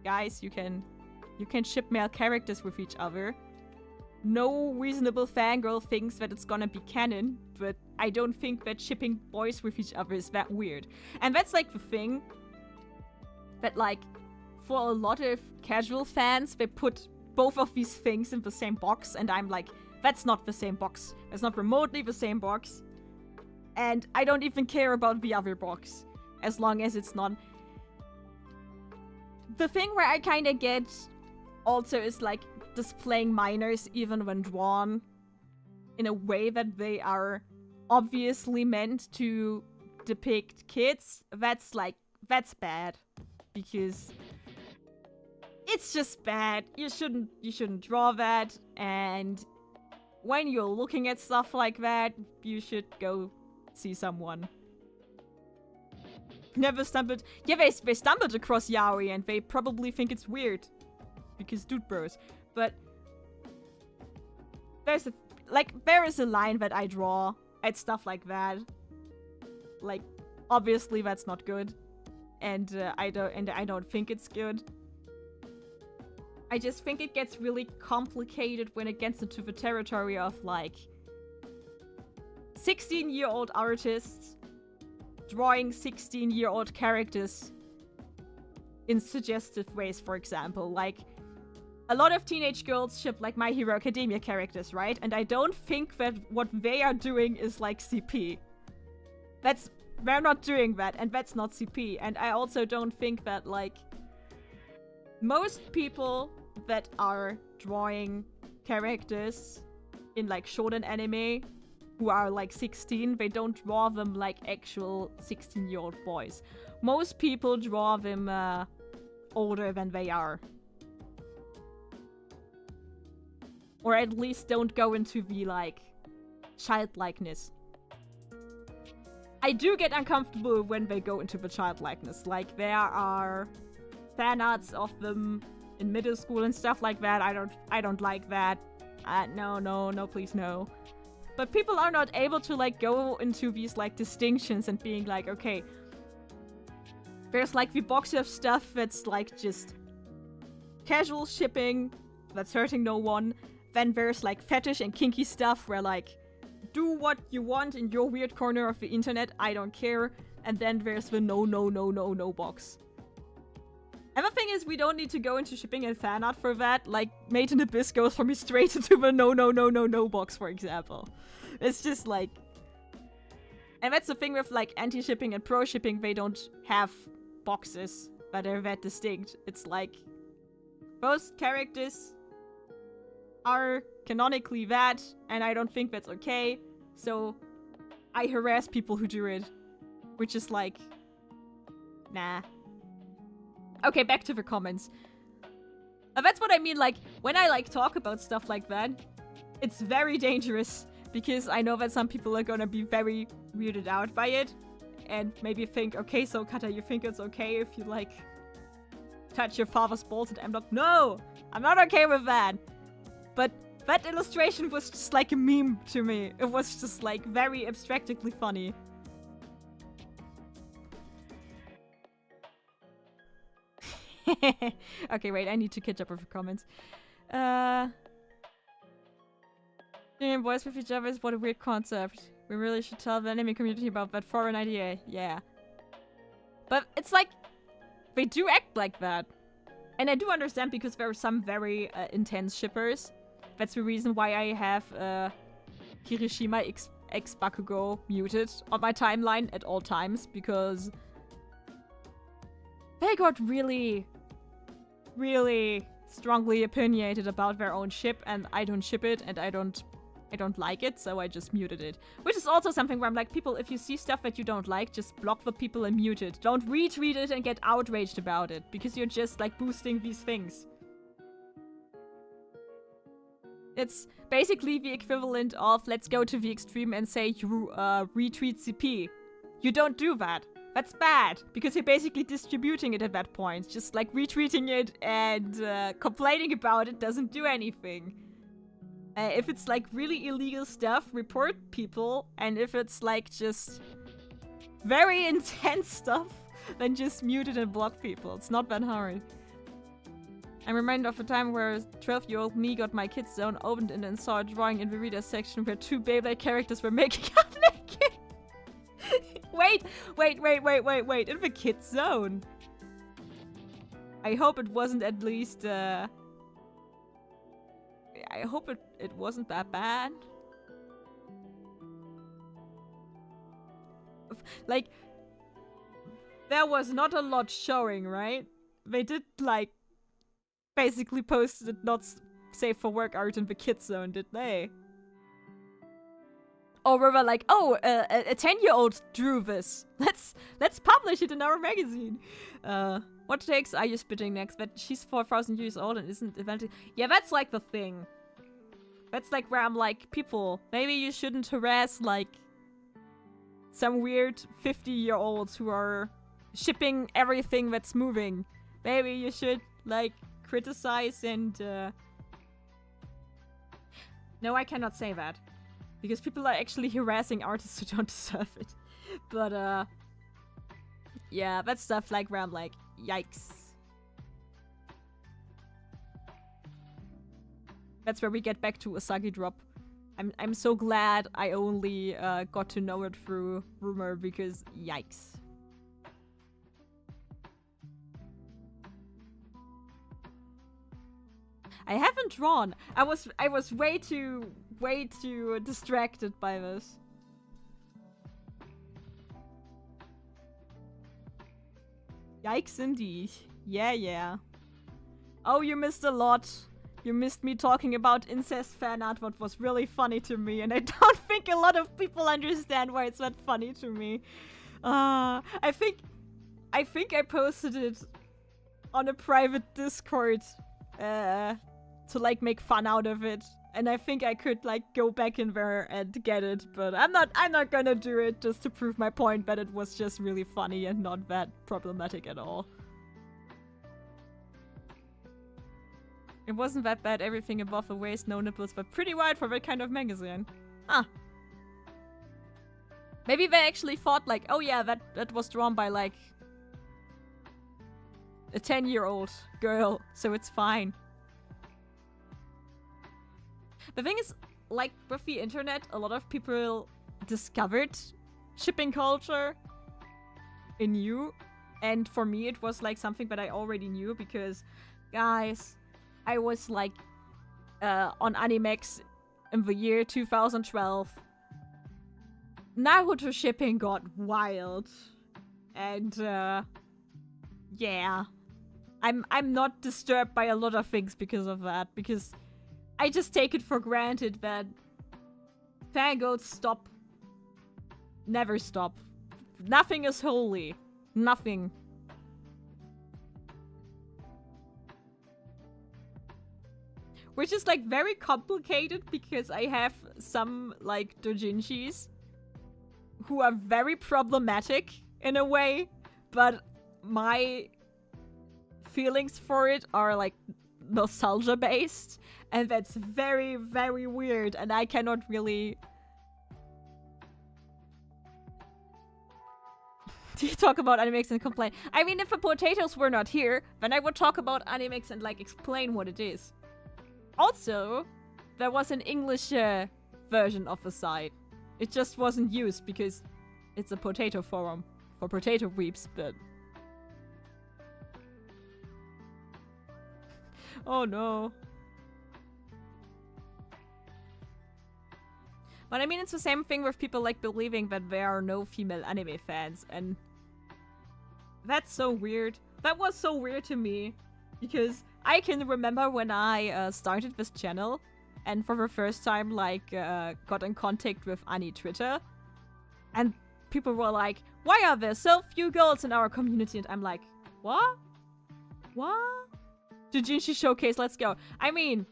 guys, you can ship male characters with each other. No reasonable fangirl thinks that it's gonna be canon, but I don't think that shipping boys with each other is that weird. And that's like the thing that like, for a lot of casual fans, they put both of these things in the same box, and I'm like, that's not the same box. It's not remotely the same box. And I don't even care about the other box, as long as it's not. The thing where I kind of get also is like displaying minors even when drawn in a way that they are obviously meant to depict kids. That's bad, because it's just bad. You shouldn't draw that, and when you're looking at stuff like that, you should go see someone. Never stumbled. Yeah, they stumbled across yaoi and they probably think it's weird because dude bros. But there is a line that I draw at stuff like that. Like, obviously that's not good, and I don't think it's good. I just think it gets really complicated when it gets into the territory of like 16-year-old artists drawing 16-year-old characters in suggestive ways, for example. Like, a lot of teenage girls ship like My Hero Academia characters, right? And I don't think that what they are doing is like CP. They're not doing that, and that's not CP. And I also don't think that like most people that are drawing characters in like shonen anime who are like 16, they don't draw them like actual 16-year-old boys. Most people draw them older than they are. Or at least don't go into the like childlikeness. I do get uncomfortable when they go into the childlikeness. Like, there are fan arts of them in middle school and stuff like that. I don't like that. No, please no. But people are not able to like go into these like distinctions and being like, okay, there's like the box of stuff that's like just casual shipping that's hurting no one. Then there's like fetish and kinky stuff where like, do what you want in your weird corner of the internet, I don't care. And then there's the no box. And the thing is, we don't need to go into shipping and fan art for that. Like, Made in Abyss goes for me straight into the no box, for example. It's just like... And that's the thing with like anti-shipping and pro-shipping, they don't have boxes that are that distinct. It's like, both characters are canonically that, and I don't think that's okay. So, I harass people who do it. Which is like... Nah. Okay, back to the comments. That's what I mean, like, when I, like, talk about stuff like that, it's very dangerous, because I know that some people are gonna be very weirded out by it, and maybe think, okay, so Katta, you think it's okay if you, like, touch your father's balls? And I'm like, no! I'm not okay with that! But that illustration was just like a meme to me. It was just, like, very abstractly funny. Okay, wait, I need to catch up with the comments. Boys with each other is what a weird concept. We really should tell the anime community about that foreign idea. Yeah. But it's like, they do act like that. And I do understand because there are some very intense shippers. That's the reason why I have Kirishima X Bakugo muted on my timeline at all times, because they got really strongly opinionated about their own ship, and I don't ship it, and I don't like it, so I just muted it. Which is also something where I'm like, people, if you see stuff that you don't like, just block the people and mute it. Don't retweet it and get outraged about it, because you're just, like, boosting these things. It's basically the equivalent of, let's go to the extreme and say you retweet CP. You don't do that. That's bad, because you're basically distributing it at that point. Just like retweeting it and complaining about it doesn't do anything. If it's like really illegal stuff, report people. And if it's like just very intense stuff, then just mute it and block people. It's not that hard. I'm reminded of a time where 12-year-old me got my kids zone opened and then saw a drawing in the reader section where two Beyblade characters were making out naked. Wait, in the kids zone. I hope it wasn't at least, I hope it wasn't that bad. Like, there was not a lot showing, right? They did, like, basically posted not safe for work art in the kids zone, did they? Or we were like, oh, a 10-year-old drew this. Let's publish it in our magazine. What takes are you spitting next? But she's 4,000 years old and isn't eventually... Yeah, that's like the thing. That's like where I'm like, people, maybe you shouldn't harass like some weird 50-year-olds who are shipping everything that's moving. Maybe you should like criticize and No, I cannot say that. Because people are actually harassing artists who don't deserve it. But, yeah, that's stuff like where I'm like, yikes. That's where we get back to Asagi drop. I'm so glad I only got to know it through rumor, because yikes. I haven't drawn. I was way too distracted by this. Yikes indeed. Yeah. Oh, you missed a lot. You missed me talking about incest fan art, what was really funny to me, and I don't think a lot of people understand why it's not funny to me. I think I posted it on a private Discord to like make fun out of it, and I think I could like go back in there and get it, but I'm not gonna do it just to prove my point that it was just really funny and not that problematic at all. It wasn't that bad, everything above the waist, no nipples, but pretty wide for that kind of magazine. Huh. Maybe they actually thought like, oh yeah, that was drawn by like a 10-year-old girl, so it's fine. The thing is, like, with the internet, a lot of people discovered shipping culture anew. And for me, it was, like, something that I already knew because, guys, I was, like, on Animex in the year 2012. Naruto shipping got wild. And, yeah. I'm not disturbed by a lot of things because of that, because I just take it for granted that fangirls stop. Never stop. Nothing is holy. Nothing. Which is, like, very complicated because I have some, like, doujinshis who are very problematic in a way, but my feelings for it are, like, nostalgia based, and that's very, very weird, and I cannot really talk about Animex and complain. I mean, if the potatoes were not here, then I would talk about Animex and, like, explain what it is. Also, there was an English version of the site. It just wasn't used because it's a potato forum for potato weeps, but... Oh no. But I mean, it's the same thing with people, like, believing that there are no female anime fans, and that's so weird. That was so weird to me, because I can remember when I started this channel, and for the first time, like, got in contact with Ani Twitter, and people were like, why are there so few girls in our community? And I'm like, what? What? Doujinshi Showcase, let's go. I mean,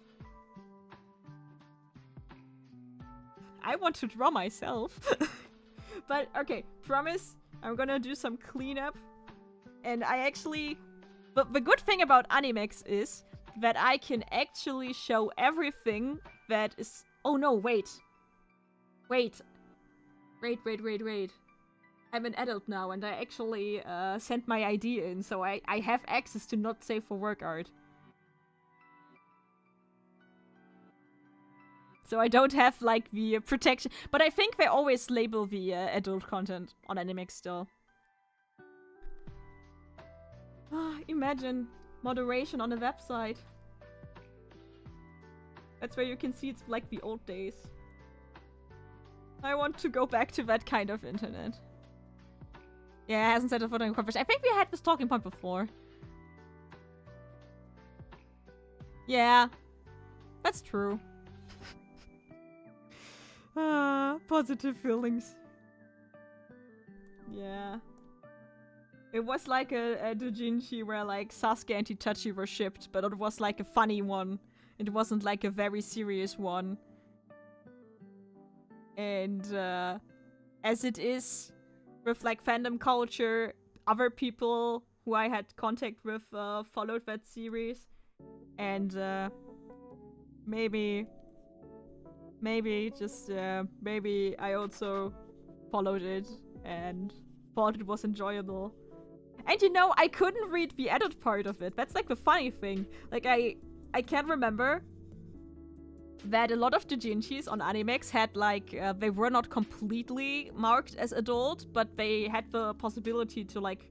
I want to draw myself. But, okay, promise, I'm gonna do some cleanup. And I actually... But the good thing about Animex is that I can actually show everything that is... Oh no, wait. Wait. I'm an adult now, and I actually sent my ID in, so I have access to not safe for work art. So I don't have, like, the protection. But I think they always label the adult content on Animex still. Imagine moderation on a website. That's where you can see it's like the old days. I want to go back to that kind of internet. Yeah, it hasn't said a foot in conversation. I think we had this talking point before. Yeah, that's true. Positive feelings. Yeah. It was like a doujinshi where, like, Sasuke and Itachi were shipped, but it was like a funny one. It wasn't like a very serious one. And as it is with, like, fandom culture, other people who I had contact with followed that series. And maybe I also followed it and thought it was enjoyable. And you know, I couldn't read the edit part of it. That's like the funny thing. Like, I can remember that a lot of doujinshis on Animex had, like, they were not completely marked as adult, but they had the possibility to, like,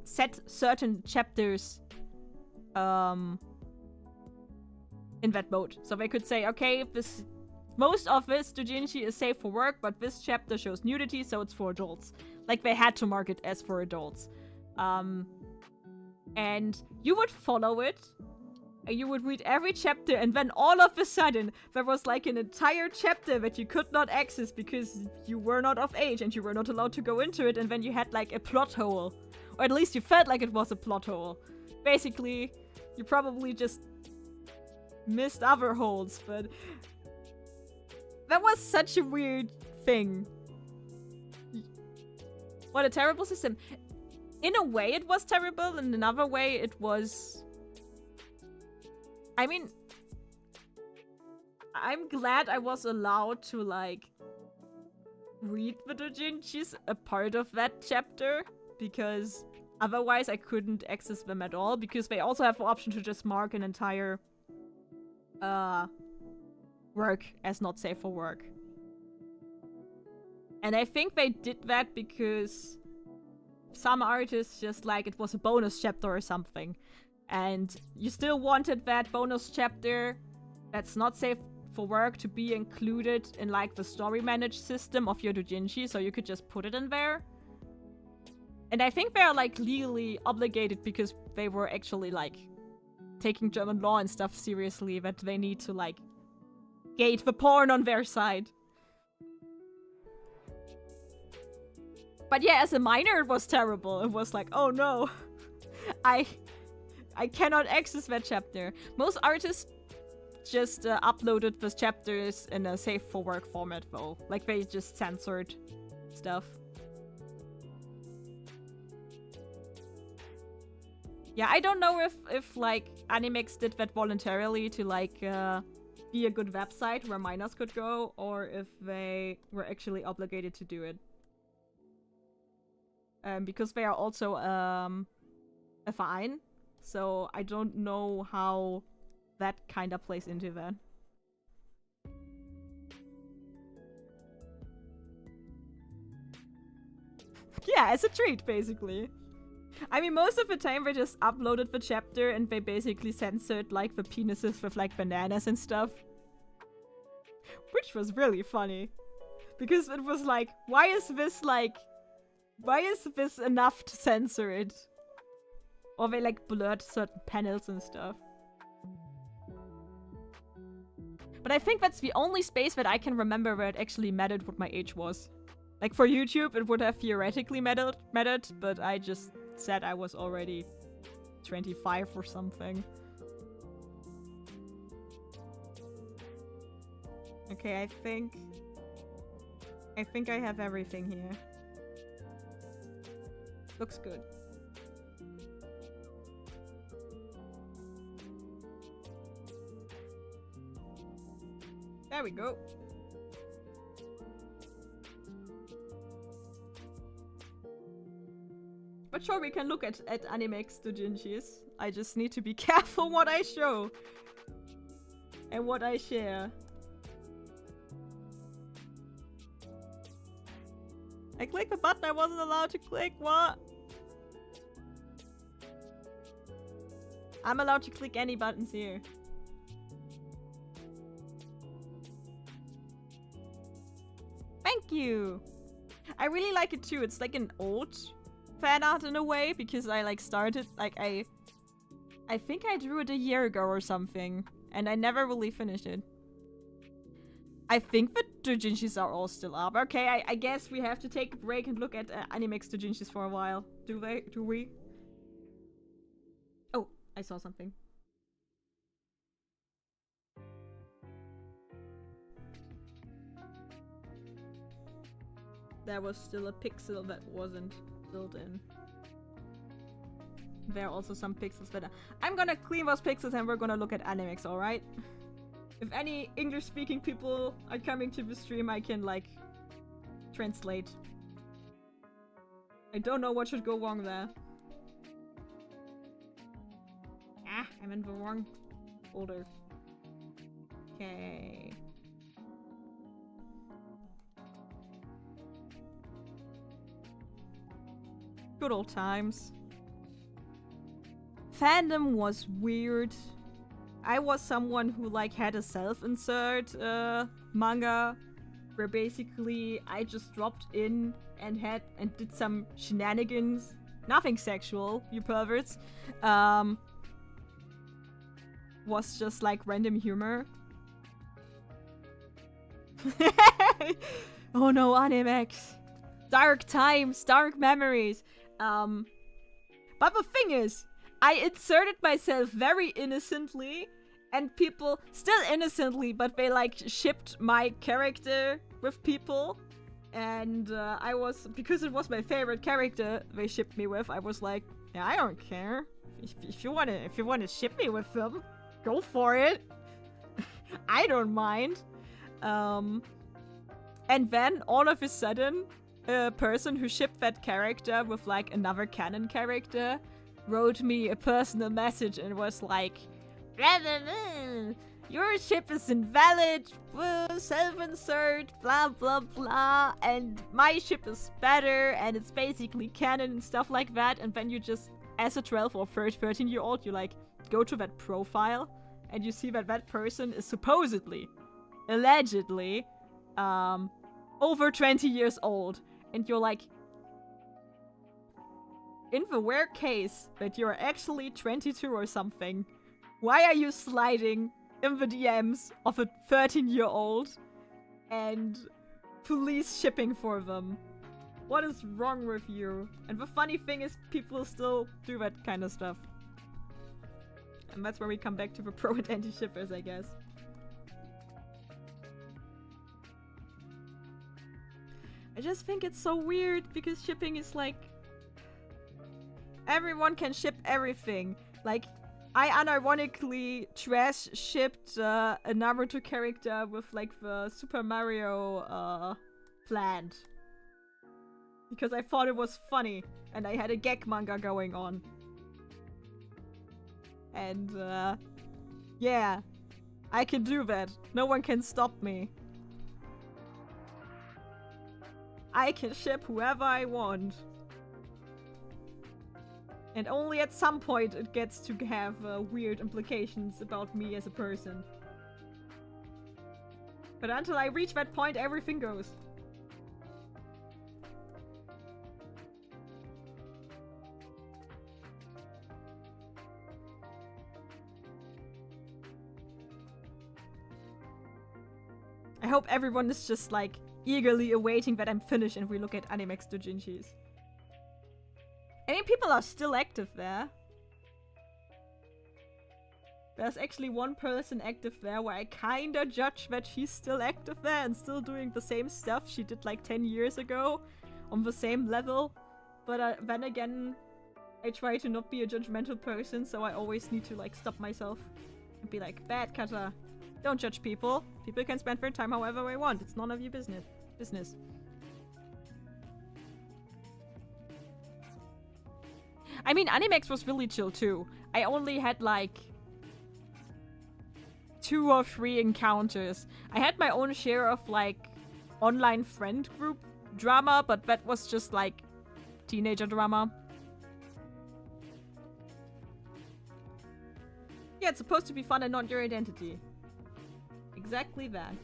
set certain chapters in that mode. So they could say, okay, most of this doujinshi is safe for work, but this chapter shows nudity, so it's for adults. Like, they had to mark it as for adults. And you would follow it, and you would read every chapter, and then all of a sudden, there was, like, an entire chapter that you could not access because you were not of age and you were not allowed to go into it, and then you had, like, a plot hole. Or at least you felt like it was a plot hole. Basically, you probably just missed other holes, but that was such a weird thing. What a terrible system. In a way, it was terrible. In another way, it was... I mean... I'm glad I was allowed to, like, read the doujinshis a part of that chapter, because otherwise I couldn't access them at all, because they also have the option to just mark an entire work as not safe for work. And I think they did that because some artists just like it was a bonus chapter or something. And you still wanted that bonus chapter that's not safe for work to be included in like the story managed system of your doujinshi, so you could just put it in there. And I think they're like legally obligated because they were actually like taking German law and stuff seriously, that they need to like gate the porn on their side. But yeah, as a minor it was terrible. It was like, oh no, I cannot access that chapter. Most artists just uploaded the chapters in a safe for work format though. Like they just censored stuff. Yeah, I don't know if like Animex did that voluntarily to like be a good website where minors could go, or if they were actually obligated to do it. Because they are also a fine, so I don't know how that kind of plays into that. Yeah, as a treat, basically. I mean, most of the time they just uploaded the chapter and they basically censored like the penises with like bananas and stuff. Which was really funny. Because it was like, why is this enough to censor it? Or they like blurred certain panels and stuff. But I think that's the only space that I can remember where it actually mattered what my age was. Like for YouTube, it would have theoretically mattered, but I just said I was already 25 or something. Okay, I think I have everything here. Looks good. There we go. But sure, we can look at Animex doujinshis. I just need to be careful what I show. And what I share. I clicked the button I wasn't allowed to click, what? I'm allowed to click any buttons here. Thank you! I really like it too. It's like an old fan art in a way, because I like started, like I think I drew it a year ago or something, and I never really finished it. I think the doujinshis are all still up. Okay, I guess we have to take a break and look at Animex doujinshis for a while. Do we? Oh, I saw something. There was still a pixel that wasn't built in. There are also some pixels that I'm gonna clean those pixels and we're gonna look at Animex, alright? If any English-speaking people are coming to the stream, I can, like, translate. I don't know what should go wrong there. Ah, I'm in the wrong folder. Okay. Good old times. Fandom was weird. I was someone who like had a self-insert manga where basically I just dropped in and did some shenanigans. Nothing sexual, you perverts. Was just like random humor. Oh no, Animex. Dark times, dark memories. But the thing is, I inserted myself very innocently, and people, still innocently, but they like shipped my character with people. And I was, because it was my favorite character they shipped me with, I was like, yeah, I don't care. If you wanna ship me with them, go for it. I don't mind. And then all of a sudden, a person who shipped that character with like another canon character wrote me a personal message and was like, your ship is invalid, self-insert, blah blah blah, and my ship is better, and it's basically canon and stuff like that, and then you just, as a 12 or 13-year-old, you like, go to that profile, and you see that that person is supposedly, allegedly, over 20 years old, and you're like, in the rare case that you're actually 22 or something, why are you sliding in the DMs of a 13-year-old and police shipping for them? What is wrong with you? And the funny thing is, people still do that kind of stuff. And that's where we come back to the pro and anti-shippers, I guess. I just think it's so weird because shipping is like... everyone can ship everything. Like, I unironically trash shipped a Naruto character with like the Super Mario plant. Because I thought it was funny and I had a gag manga going on. And yeah, I can do that. No one can stop me. I can ship whoever I want. And only at some point it gets to have weird implications about me as a person. But until I reach that point, everything goes. I hope everyone is just like eagerly awaiting that I'm finished and we look at Animex doujinshis. I mean, people are still active there. There's actually one person active there where I kinda judge that she's still active there and still doing the same stuff she did like 10 years ago on the same level. But then again, I try to not be a judgmental person, so I always need to like stop myself and be like, bad Katta. Don't judge people. People can spend their time however they want. It's none of your business. I mean, Animex was really chill too. I only had like 2 or 3 encounters. I had my own share of like online friend group drama, but that was just like teenager drama. Yeah, it's supposed to be fun and not your identity. Exactly that.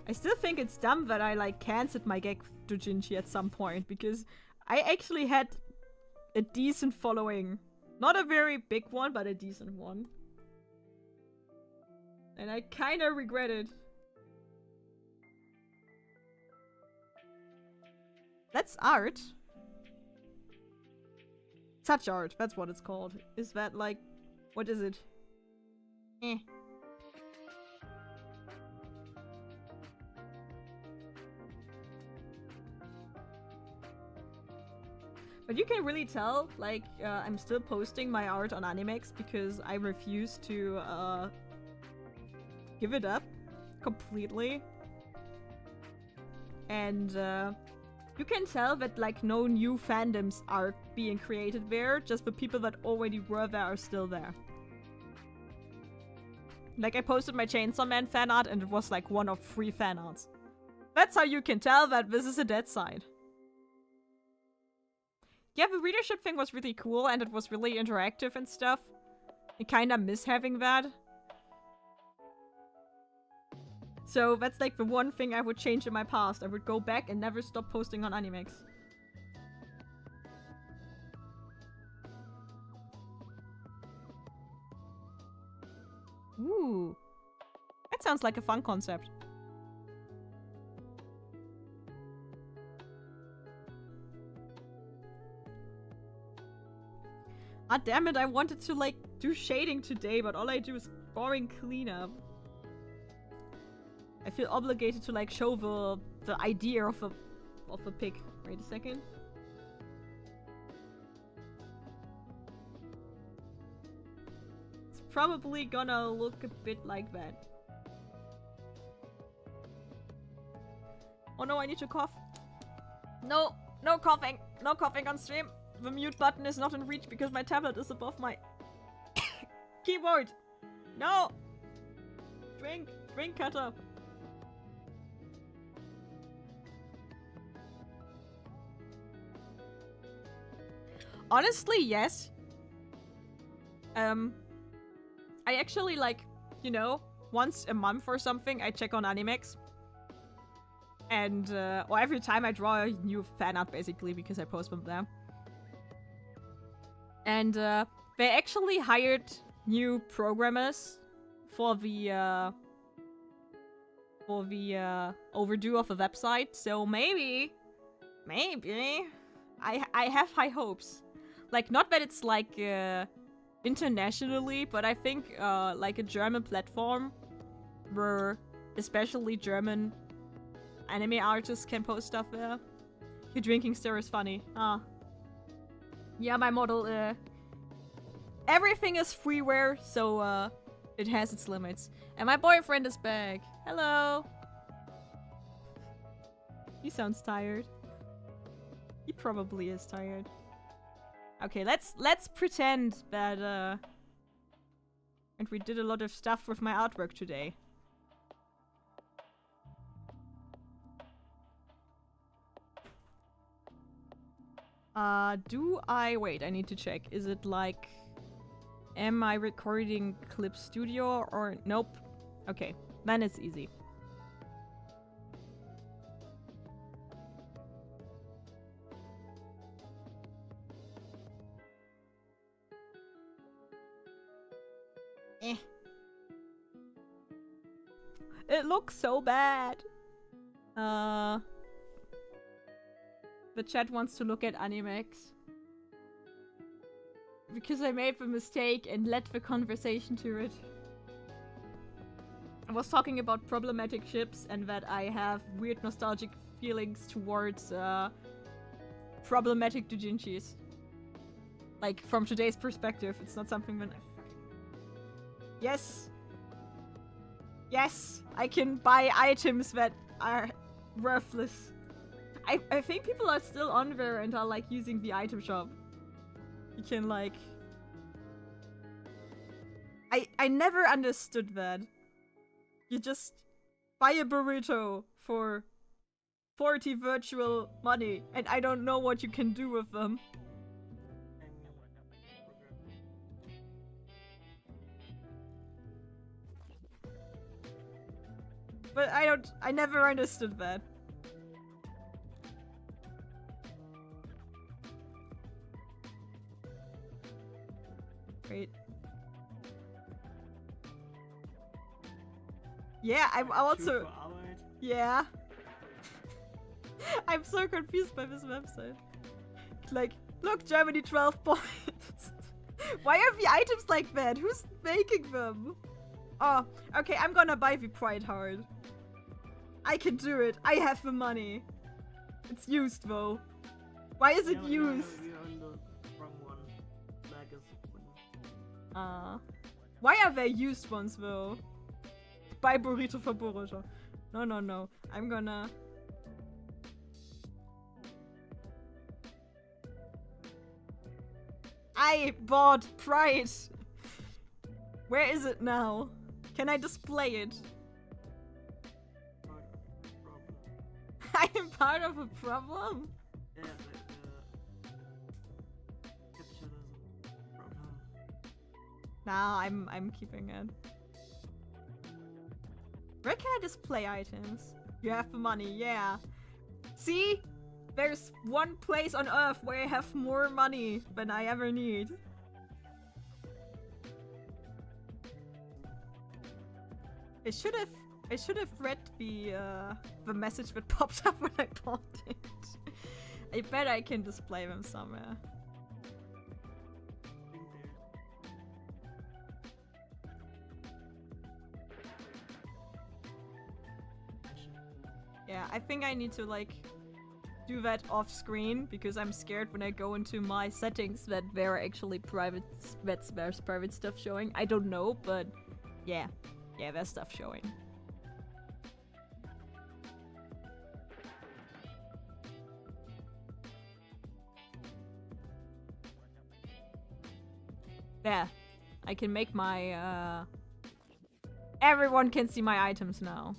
I still think it's dumb that I like cancelled my gag doujinshi at some point, because I actually had a decent following. Not a very big one, but a decent one. And I kinda regret it. That's art. Such art, that's what it's called. Is that like... what is it? Eh. But you can really tell, like, I'm still posting my art on Animex because I refuse to, give it up completely. And, you can tell that, like, no new fandoms are being created there, just the people that already were there are still there. Like, I posted my Chainsaw Man fan art and it was, like, one of 3 fan arts. That's how you can tell that this is a dead side. Yeah, the readership thing was really cool and it was really interactive and stuff. I kinda miss having that. So that's like the one thing I would change in my past. I would go back and never stop posting on Animex. Ooh. That sounds like a fun concept. Ah, damn it, I wanted to, like, do shading today, but all I do is boring cleanup. I feel obligated to, like, show the idea of a pig. Wait a second. It's probably gonna look a bit like that. Oh no, I need to cough. No, no coughing. No coughing on stream. The mute button is not in reach because my tablet is above my keyboard. No! Drink! Drink, Katta! Honestly, yes. I actually, like, you know, once a month or something, I check on Animex. And, or every time I draw a new fan art, basically, because I post them there. And, they actually hired new programmers for the overdue of the website. So maybe, I have high hopes. Like, not that it's like, internationally, but I think, like a German platform where especially German anime artists can post stuff there. Your drinking stir is funny. Ah. Yeah, my model, everything is freeware, so, it has its limits. And my boyfriend is back. Hello! He sounds tired. He probably is tired. Okay, let's pretend that, and we did a lot of stuff with my artwork today. Wait, I need to check. Is it like... Am I recording Clip Studio or... Nope. Okay, then it's easy. It looks so bad. The chat wants to look at Animex. Because I made the mistake and led the conversation to it. I was talking about problematic ships and that I have weird nostalgic feelings towards problematic doujinshis. Like, from today's perspective, it's not something that... Yes! Yes! I can buy items that are worthless. I think people are still on there and are, like, using the item shop. You can, like... I never understood that. You just buy a burrito for 40 virtual money, and I don't know what you can do with them. But I never understood that. Great. Yeah, I'm also... Yeah. I'm so confused by this website. Like, look, Germany 12 points. Why are the items like that? Who's making them? Oh, okay, I'm gonna buy the Pride Heart. I can do it. I have the money. It's used though. Why is it used? Why are there used ones though? Buy burrito for burrito. No, no, no. I'm gonna... I bought Pride! Where is it now? Can I display it? I am part of a problem? Yeah, capture is a problem. Nah, I'm keeping it. Where can I display items? You have the money, yeah. See? There's one place on Earth where I have more money than I ever need. I should have read the message that popped up when I bought it. I bet I can display them somewhere. Yeah, I think I need to like do that off screen because I'm scared when I go into my settings that there are actually there's private stuff showing. I don't know, but yeah. Yeah, there's stuff showing. Yeah. I can make my, everyone can see my items now.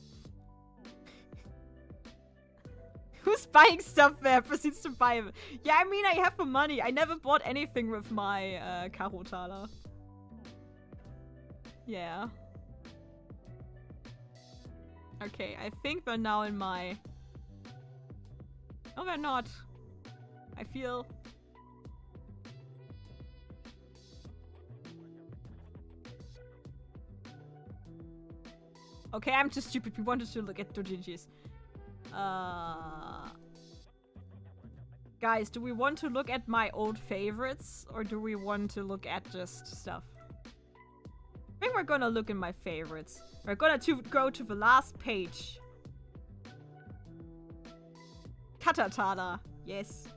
Who's buying stuff there? Proceeds to buy it. Yeah, I mean, I have the money. I never bought anything with my, Karo-Taler. Yeah. Okay, I think we're now in my... No, we're not. I feel... Okay, I'm too stupid. We wanted to look at dojinshis. Guys, do we want to look at my old favorites? Or do we want to look at just stuff? I think we're gonna look in my favorites. We're gonna go to the last page. Katta. Yes.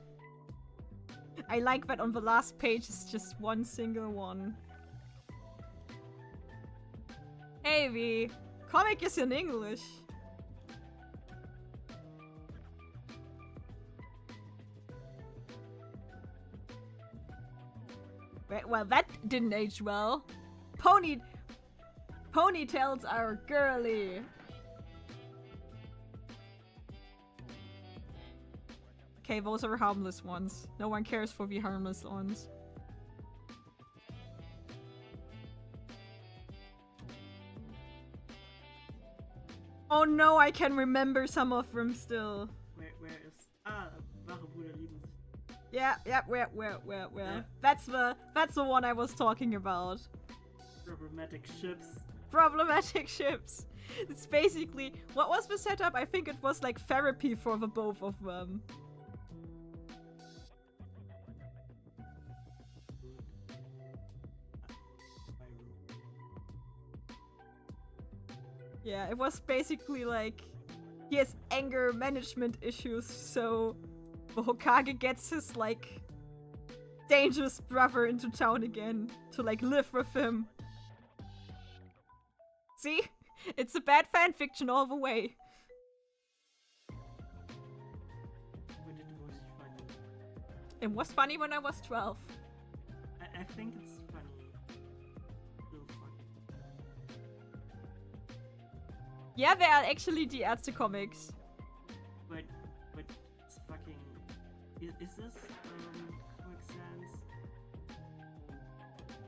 I like that on the last page is just one single one. Hey, the comic is in English. Well, that didn't age well. Ponytails are girly. Okay, those are harmless ones. No one cares for the harmless ones. Oh no, I can remember some of them still. Where is... Ah, wahre Brüder lieben sich. Yeah, where? Yeah. That's the one I was talking about. Problematic ships. Problematic ships. It's basically... What was the setup? I think it was like therapy for the both of them. Yeah, it was basically like... He has anger management issues, so... The Hokage gets his, like... dangerous brother into town again. To, like, live with him. See? It's a bad fanfiction all the way. When it was funny. It was funny when I was 12. I think it's funny. Still funny. Yeah, they are actually the Ärzte comics. But it's fucking... Is this, Comic Sans?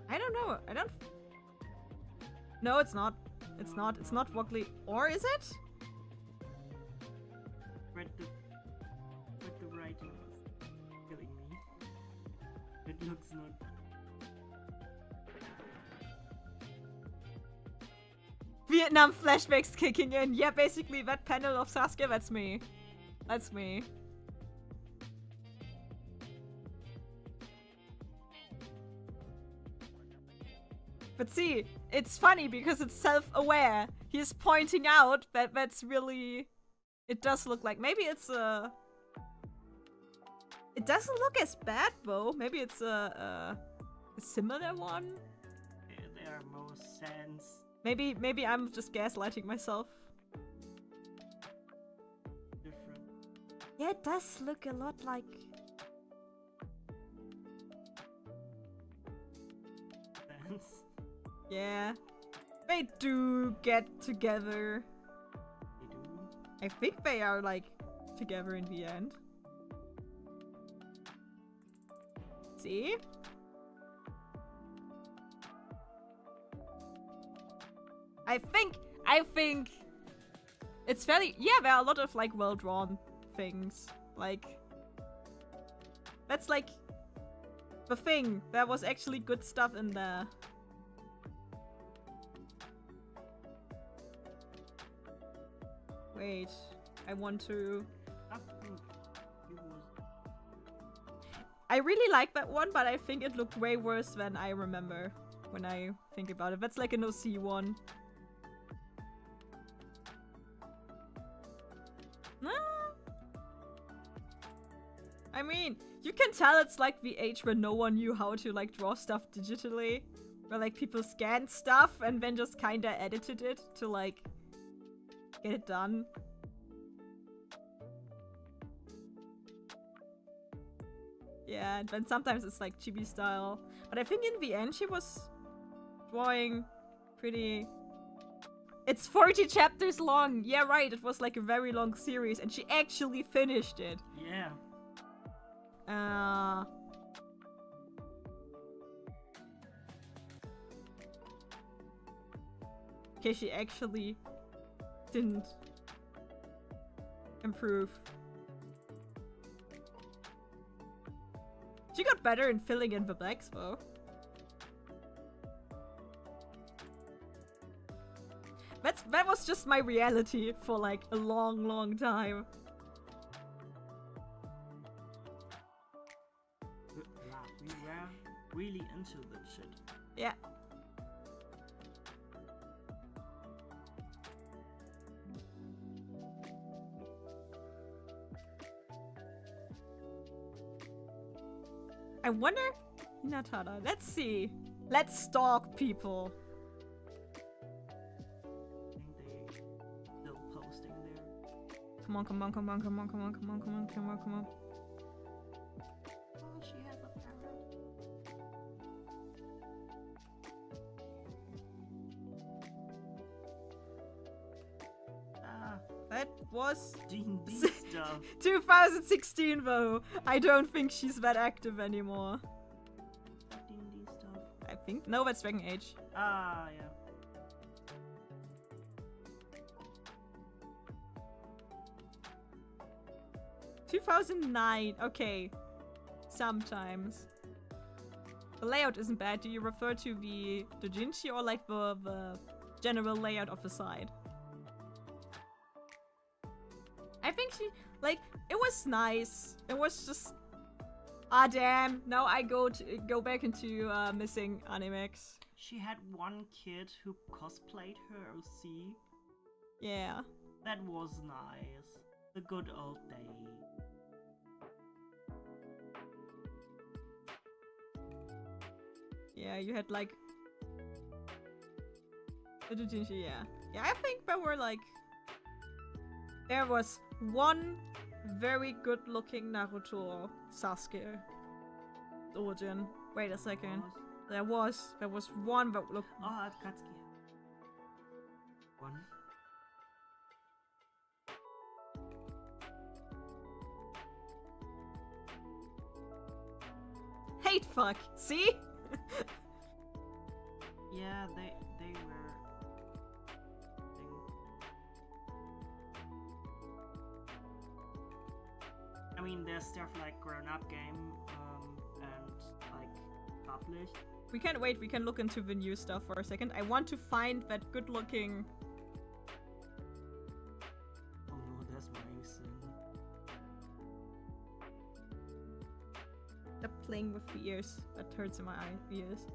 I don't know. I don't... No, it's not. It's not. It's not Wockley. Or is it? But the writing is killing me. It looks not... Vietnam flashbacks kicking in. Yeah, basically that panel of Sasuke, that's me. That's me. But see, it's funny because it's self-aware. He's pointing out that that's really... It does look like... Maybe it's a... It doesn't look as bad though. Maybe it's a similar one? There are more sans. Maybe I'm just gaslighting myself. Different. Yeah, it does look a lot like... Sans. Yeah. They do get together. They do. I think they are, like, together in the end. See? I think it's fairly... Yeah, there are a lot of, like, well-drawn things. Like... That's, like, the thing. There was actually good stuff in there. Wait, I want to... I think it was... I really like that one, but I think it looked way worse than I remember when I think about it. That's like an OC one. I mean, you can tell it's like the age where no one knew how to like draw stuff digitally. Where like people scanned stuff and then just kinda edited it to like get it done. Yeah, and then sometimes it's like chibi style. But I think in the end she was drawing pretty... It's 40 chapters long! Yeah, right, it was like a very long series and she actually finished it. Yeah. Okay, she actually didn't improve. She got better in filling in the blanks though. That was just my reality for like a long time. We were really into that shit. Yeah. I wonder... Hinata, let's see. Let's stalk people. Come on. Oh, she has a parrot. That was D&D stuff. 2016 though. I don't think she's that active anymore. D&D stuff. I think no, that's Dragon Age. Ah, yeah. $2009. Okay. Sometimes. The layout isn't bad. Do you refer to the doujinshi or like the general layout of the side? I think she like it was nice. It was just damn. Now I go back into missing animex. She had one kid who cosplayed her OC. Yeah. That was nice. The good old days. Yeah, you had like the doujinshi, yeah. Yeah, I think there were like there was one very good looking Naruto Sasuke origin. Wait a second. There was one that looked... Oh, Katsuki. One. Hate fuck! See? Yeah, they were... I mean, there's stuff like Grown Up Game, and like published. We can't wait, we can look into the new stuff for a second. I want to find that good looking... Oh no, that's my sin. Stop playing with the ears. That hurts in my ears.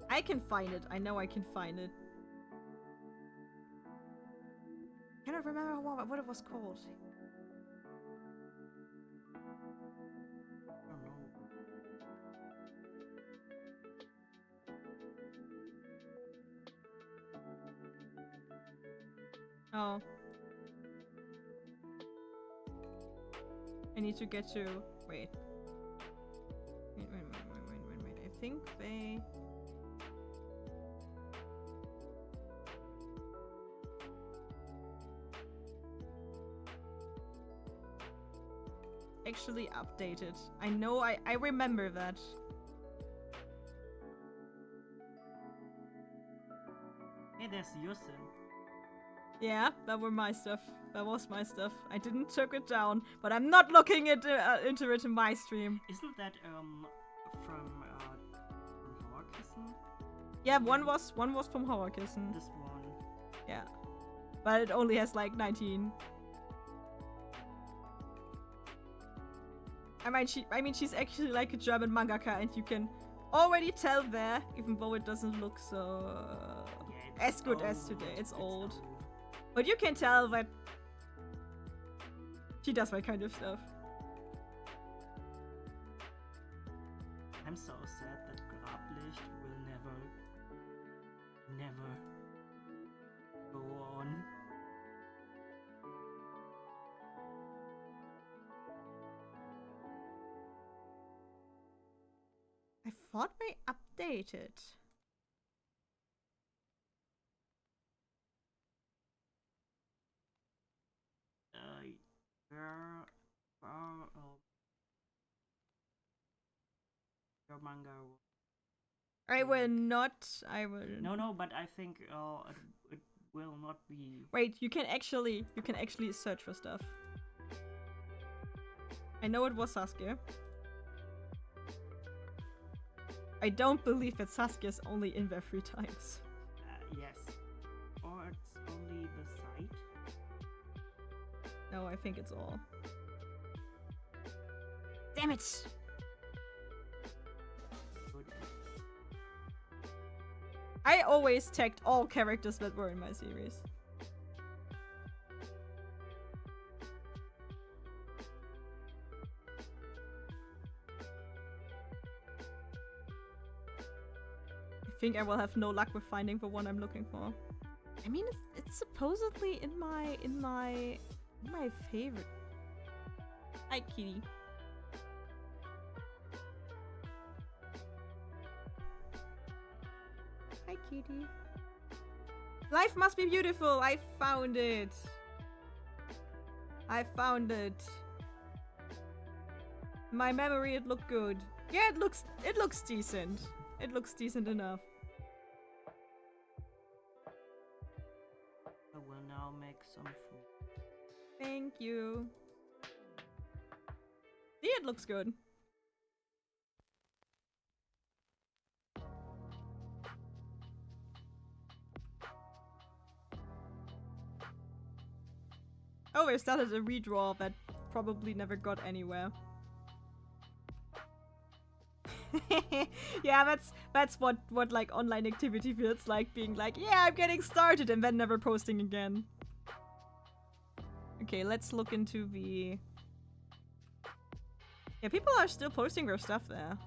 I can find it. I know I can find it. I cannot remember what it was called. I don't know. Oh. I need to get to... Wait. Wait. I think they... actually updated. I know, I remember that. Hey, there's your sin. Yeah, that were my stuff. That was my stuff. I didn't took it down, but I'm not looking into it in my stream. Isn't that from Horrorkissen? Yeah, one was from Horrorkissen. This one. Yeah, but it only has like 19. I mean, she's actually like a German mangaka, and you can already tell there, even though it doesn't look so Yeah, as good as today. It's old. But you can tell that she does that kind of stuff. I'm so sad that Grablicht will never go on. thought they updated. Your manga. I will not. I will. No, but I think it will not be. Wait, you can actually search for stuff. I know it was Sasuke. I don't believe that Sasuke's only in there 3 times. Yes. Or it's only the site. No, I think it's all. Damn it! I always tagged all characters that were in my series. I think I will have no luck with finding the one I'm looking for. I mean, it's supposedly in my favorite. Hi, kitty. Hi, kitty. Life must be beautiful. I found it. I found it. My memory, it looked good. Yeah, it looks decent. It looks decent enough. I will now make some food. Thank you. See, it looks good. Oh, we started a redraw that probably never got anywhere. Yeah, that's what like online activity feels like, being like, yeah, I'm getting started, and then never posting again. Okay, let's look into the... Yeah, people are still posting their stuff there.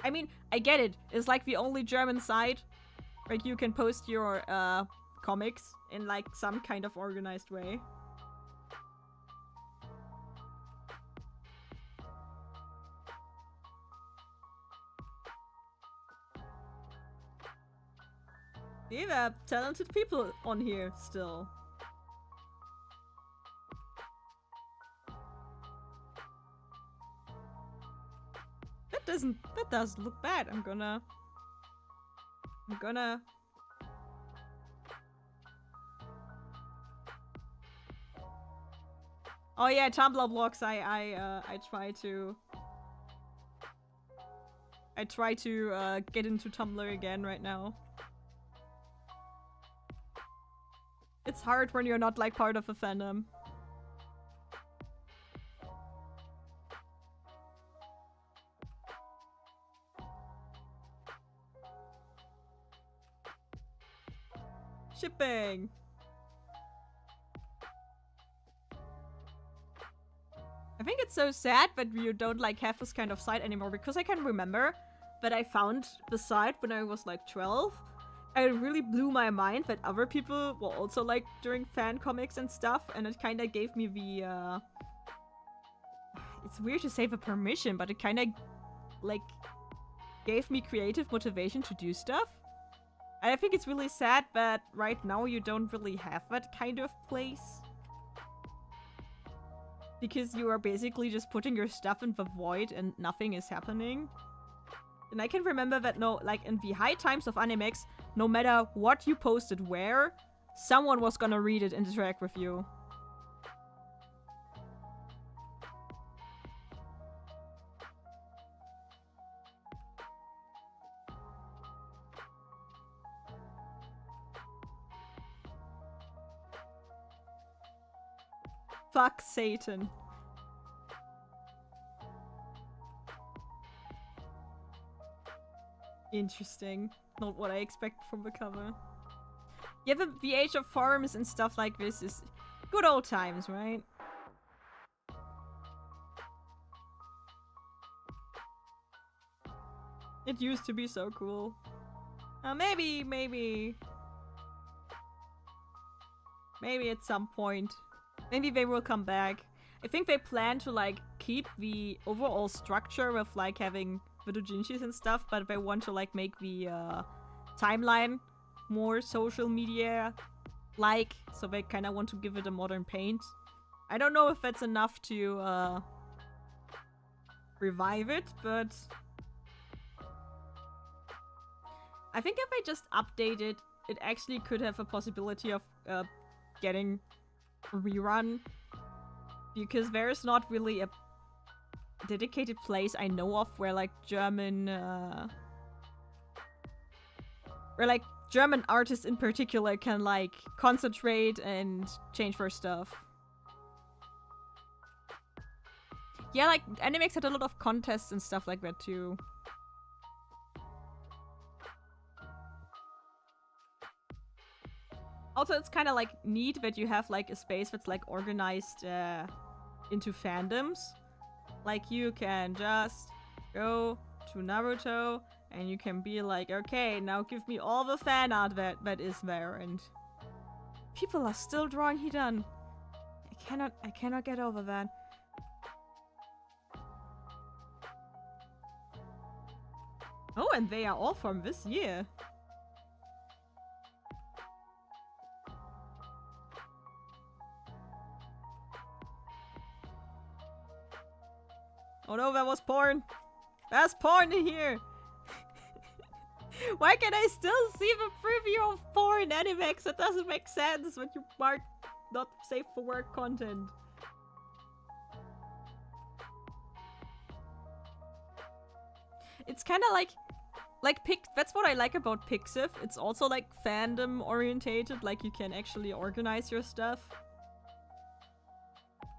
I mean, I get it. It's like the only German site where you can post your comics in like some kind of organized way. Yeah, there are talented people on here still. That does look bad. I'm gonna Oh yeah, Tumblr blocks. I try to get into Tumblr again right now. It's hard when you're not like part of a fandom. Shipping. I think it's so sad that you don't like have this kind of site anymore, because I can remember that I found the site when I was like 12. And it really blew my mind that other people were also like doing fan comics and stuff, and it kind of gave me the it's weird to say the permission, but it kind of like gave me creative motivation to do stuff. And I think it's really sad that right now you don't really have that kind of place. Because you are basically just putting your stuff in the void and nothing is happening. And I can remember that like in the high times of Animex, no matter what you posted where, someone was gonna read it and interact with you. Fuck Satan. Interesting. Not what I expect from the cover. Yeah, the age of forums and stuff like this is good old times, right? It used to be so cool. Maybe at some point. Maybe they will come back. I think they plan to like keep the overall structure of like having the doujinshis and stuff, but they want to like make the timeline more social media like, so they kind of want to give it a modern paint. I don't know if that's enough to revive it, but I think if I just update it, it actually could have a possibility of getting a rerun, because there's not really a dedicated place I know of where like German artists in particular can like concentrate and change their stuff. Yeah, like Animex had a lot of contests and stuff like that too. Also, it's kind of like neat that you have like a space that's like organized into fandoms. Like you can just go to Naruto and you can be like, okay, now give me all the fan art that is there, and people are still drawing Hidan. I cannot get over that. Oh, and they are all from this year. Oh no, that was porn. There's porn in here. Why can I still see the preview of porn Animex? It doesn't make sense when you mark not safe for work content. It's kind of like that's what I like about Pixiv. It's also like fandom orientated, like you can actually organize your stuff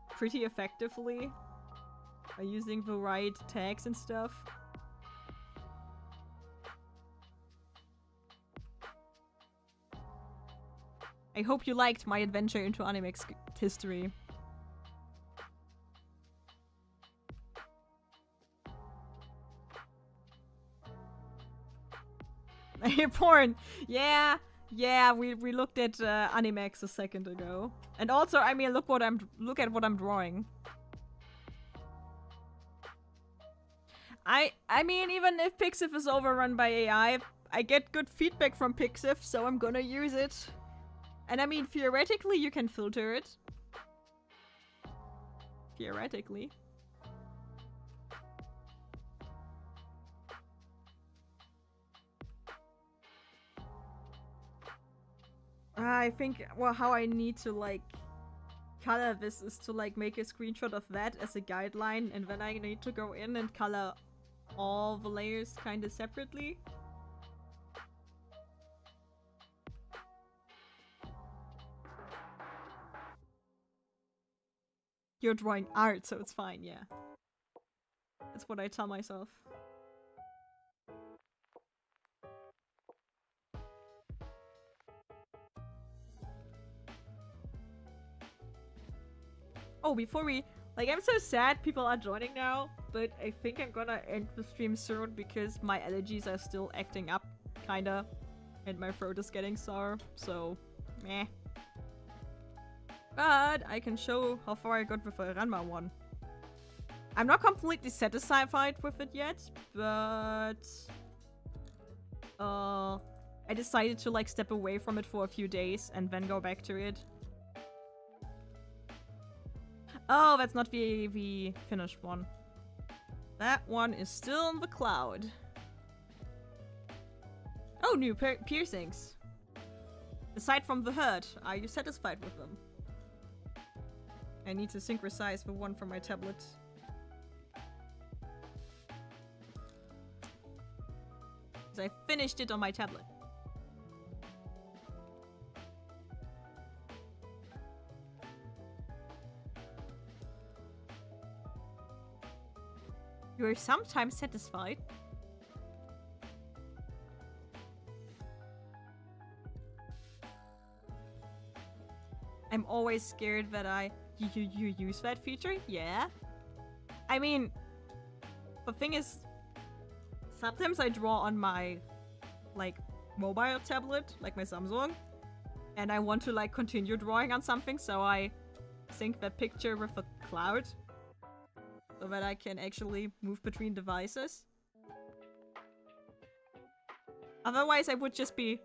pretty effectively by using the right tags and stuff. I hope you liked my adventure into Animex history. I hear porn. Yeah, we looked at Animex a second ago. And also, I mean, look at what I'm drawing. I mean, even if Pixiv is overrun by AI, I get good feedback from Pixiv, so I'm gonna use it. And I mean, theoretically, you can filter it. Theoretically. I think, well, how I need to, like, color this is to, like, make a screenshot of that as a guideline, and then I need to go in and color all the layers kind of separately. You're drawing art, so it's fine, yeah. That's what I tell myself. Oh, before we... Like, I'm so sad people are joining now, but I think I'm gonna end the stream soon because my allergies are still acting up, kinda. And my throat is getting sore, so... meh. But I can show how far I got with the Ranma one. I'm not completely satisfied with it yet, but... I decided to, like, step away from it for a few days and then go back to it. Oh, that's not the finished one. That one is still in the cloud. Oh, new piercings. Aside from the hurt, are you satisfied with them? I need to synchronize the one from my tablet. Because I finished it on my tablet. You are sometimes satisfied. I'm always scared that you use that feature? Yeah. I mean, the thing is, sometimes I draw on my, like, mobile tablet, like my Samsung, and I want to, like, continue drawing on something, so I sync that picture with the cloud. So that I can actually move between devices. Otherwise I would just be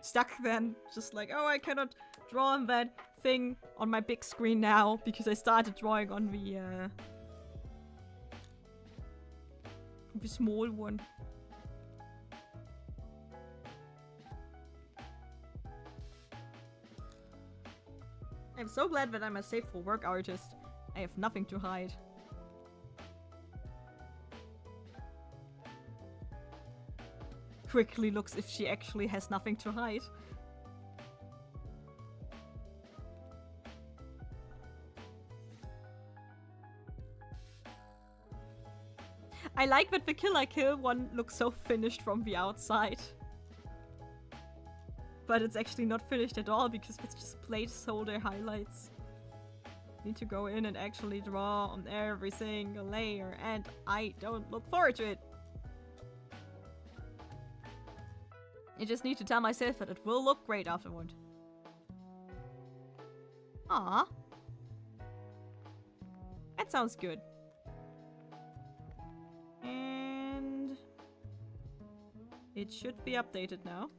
stuck then. Just like, oh, I cannot draw on that thing on my big screen now because I started drawing on the small one. I'm so glad that I'm a safe for work artist. I have nothing to hide. Quickly looks if she actually has nothing to hide. I like that the Kill I Kill one looks so finished from the outside. But it's actually not finished at all because it's just placeholder highlights. Need to go in and actually draw on every single layer, and I don't look forward to it. I just need to tell myself that it will look great afterward. Ah, that sounds good. And it should be updated now.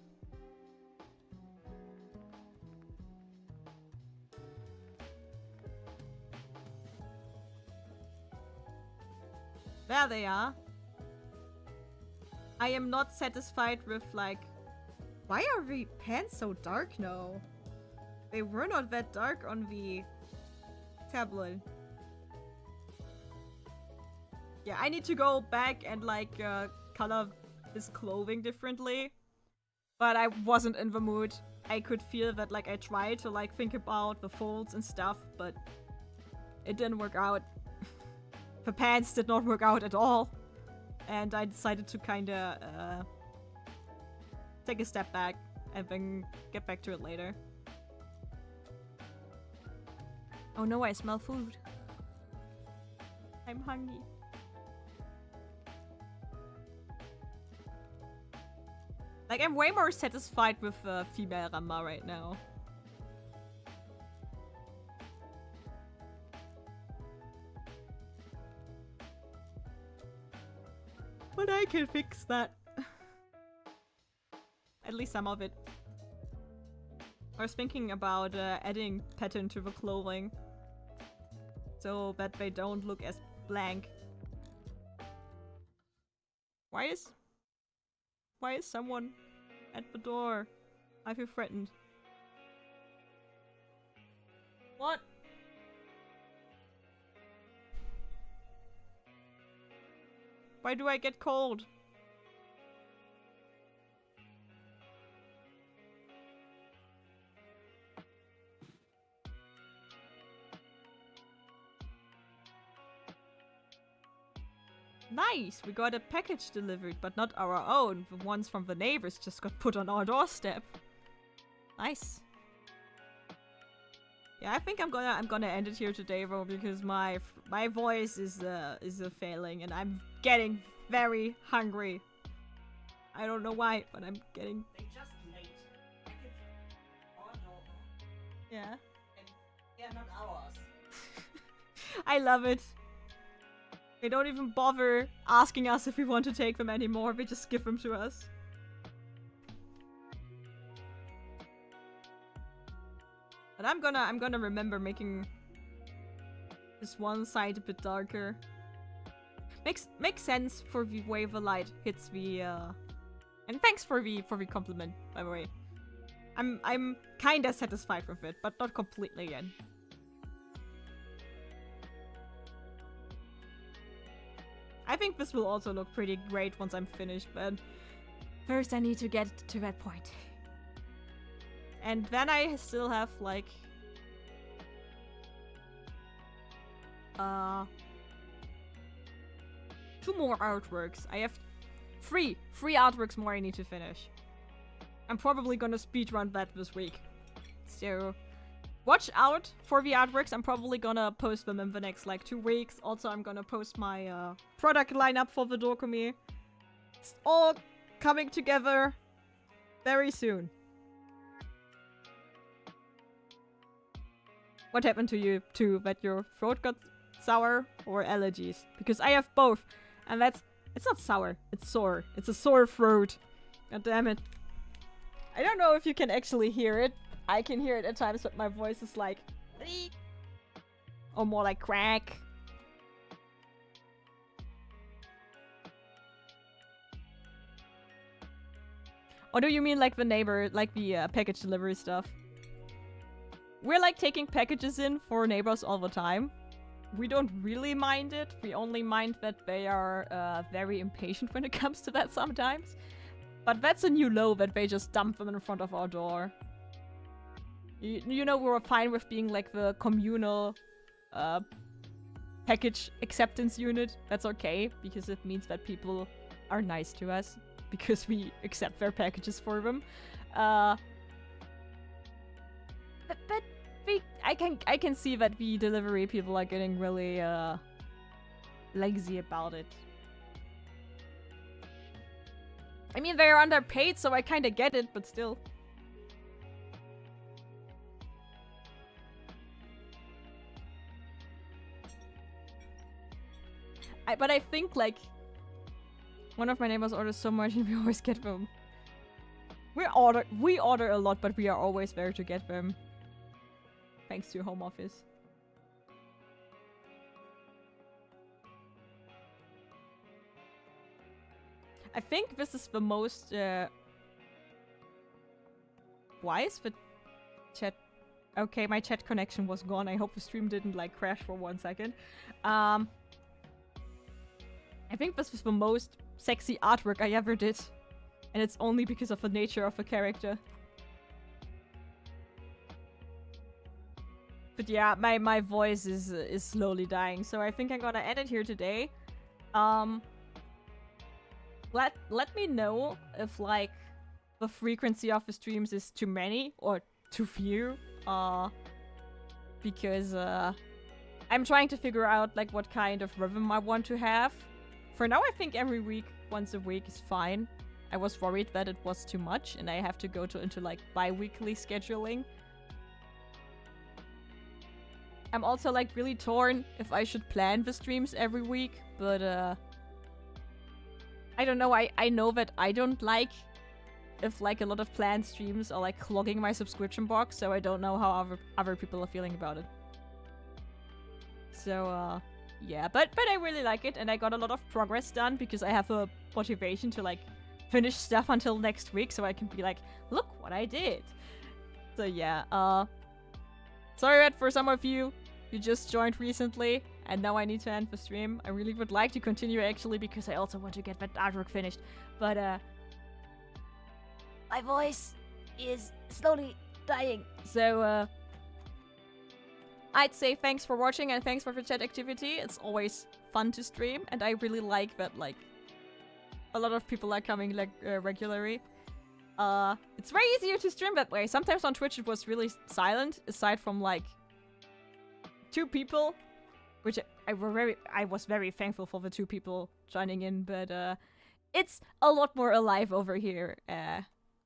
There they are. I am not satisfied with, like... Why are the pants so dark now? They were not that dark on the tablet. Yeah, I need to go back and, like, color his clothing differently. But I wasn't in the mood. I could feel that, like, I tried to, like, think about the folds and stuff, but it didn't work out. The pants did not work out at all. And I decided to kinda, take a step back and then get back to it later. Oh no, I smell food. I'm hungry. Like, I'm way more satisfied with female Rama right now. But I can fix that. At least some of it. I was thinking about adding pattern to the clothing. So that they don't look as blank. Why is someone at the door? I feel threatened. What? Why do I get cold? Nice! We got a package delivered, but not our own. The ones from the neighbors just got put on our doorstep. Nice. Yeah, I think I'm gonna end it here today though, because my voice is failing and I'm getting very hungry. I don't know why, but I'm getting. They just late. Yeah. And they're not ours. I love it. They don't even bother asking us if we want to take them anymore. They just give them to us. But I'm gonna remember making this one side a bit darker. Makes sense for the way the light hits the and thanks for the compliment, by the way. I'm kinda satisfied with it, but not completely yet. I think this will also look pretty great once I'm finished, but first I need to get to that point. And then I still have, like... 2 more artworks. I have 3 artworks more I need to finish. I'm probably gonna speedrun that this week. So, watch out for the artworks. I'm probably gonna post them in the next, like, 2 weeks. Also, I'm gonna post my product lineup for the Dokumi. It's all coming together very soon. What happened to you, too? That your throat got sour or allergies. Because I have both. And it's not sour, it's sore. It's a sore throat. God damn it. I don't know if you can actually hear it. I can hear it at times, but my voice is like... or more like crack. Or do you mean like the neighbor, like the package delivery stuff? We're like taking packages in for neighbors all the time. We don't really mind it. We only mind that they are very impatient when it comes to that sometimes. But that's a new low that they just dump them in front of our door. You know, we were fine with being like the communal package acceptance unit. That's okay, because it means that people are nice to us. Because we accept their packages for them. But I can see that the delivery people are getting really lazy about it. I mean, they're underpaid, so I kind of get it, but still. But I think, like, one of my neighbors orders so much and we always get them. We order a lot, but we are always there to get them. Thanks to home office. I think this is the most... Why is the chat... Okay, my chat connection was gone. I hope the stream didn't, like, crash for 1 second. I think this was the most sexy artwork I ever did. And it's only because of the nature of the character. But yeah, my voice is slowly dying, so I think I'm gonna end it here today. Let me know if, like, the frequency of the streams is too many or too few. Because I'm trying to figure out, like, what kind of rhythm I want to have. For now, I think every week, once a week is fine. I was worried that it was too much and I have to go into like bi-weekly scheduling. I'm also like really torn if I should plan the streams every week, but I don't know. I know that I don't like if like a lot of planned streams are like clogging my subscription box, so I don't know how other people are feeling about it. So yeah, but I really like it and I got a lot of progress done because I have a motivation to like finish stuff until next week, so I can be like, look what I did. So yeah, sorry that for some of you just joined recently and now I need to end the stream. I really would like to continue actually because I also want to get that artwork finished, but my voice is slowly dying. So I'd say thanks for watching and thanks for the chat activity. It's always fun to stream and I really like that like a lot of people are coming like regularly. It's very easier to stream that way. Sometimes on Twitch it was really silent, aside from like 2 people, which I was very thankful for the 2 people joining in, but it's a lot more alive over here,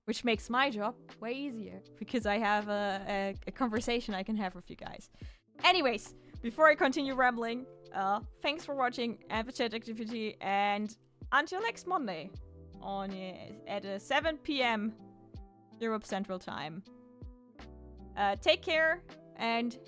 which makes my job way easier because I have a conversation I can have with you guys. Anyways, before I continue rambling, thanks for watching and the chat activity, and until next Monday on at 7 p.m. Europe Central Time. Take care and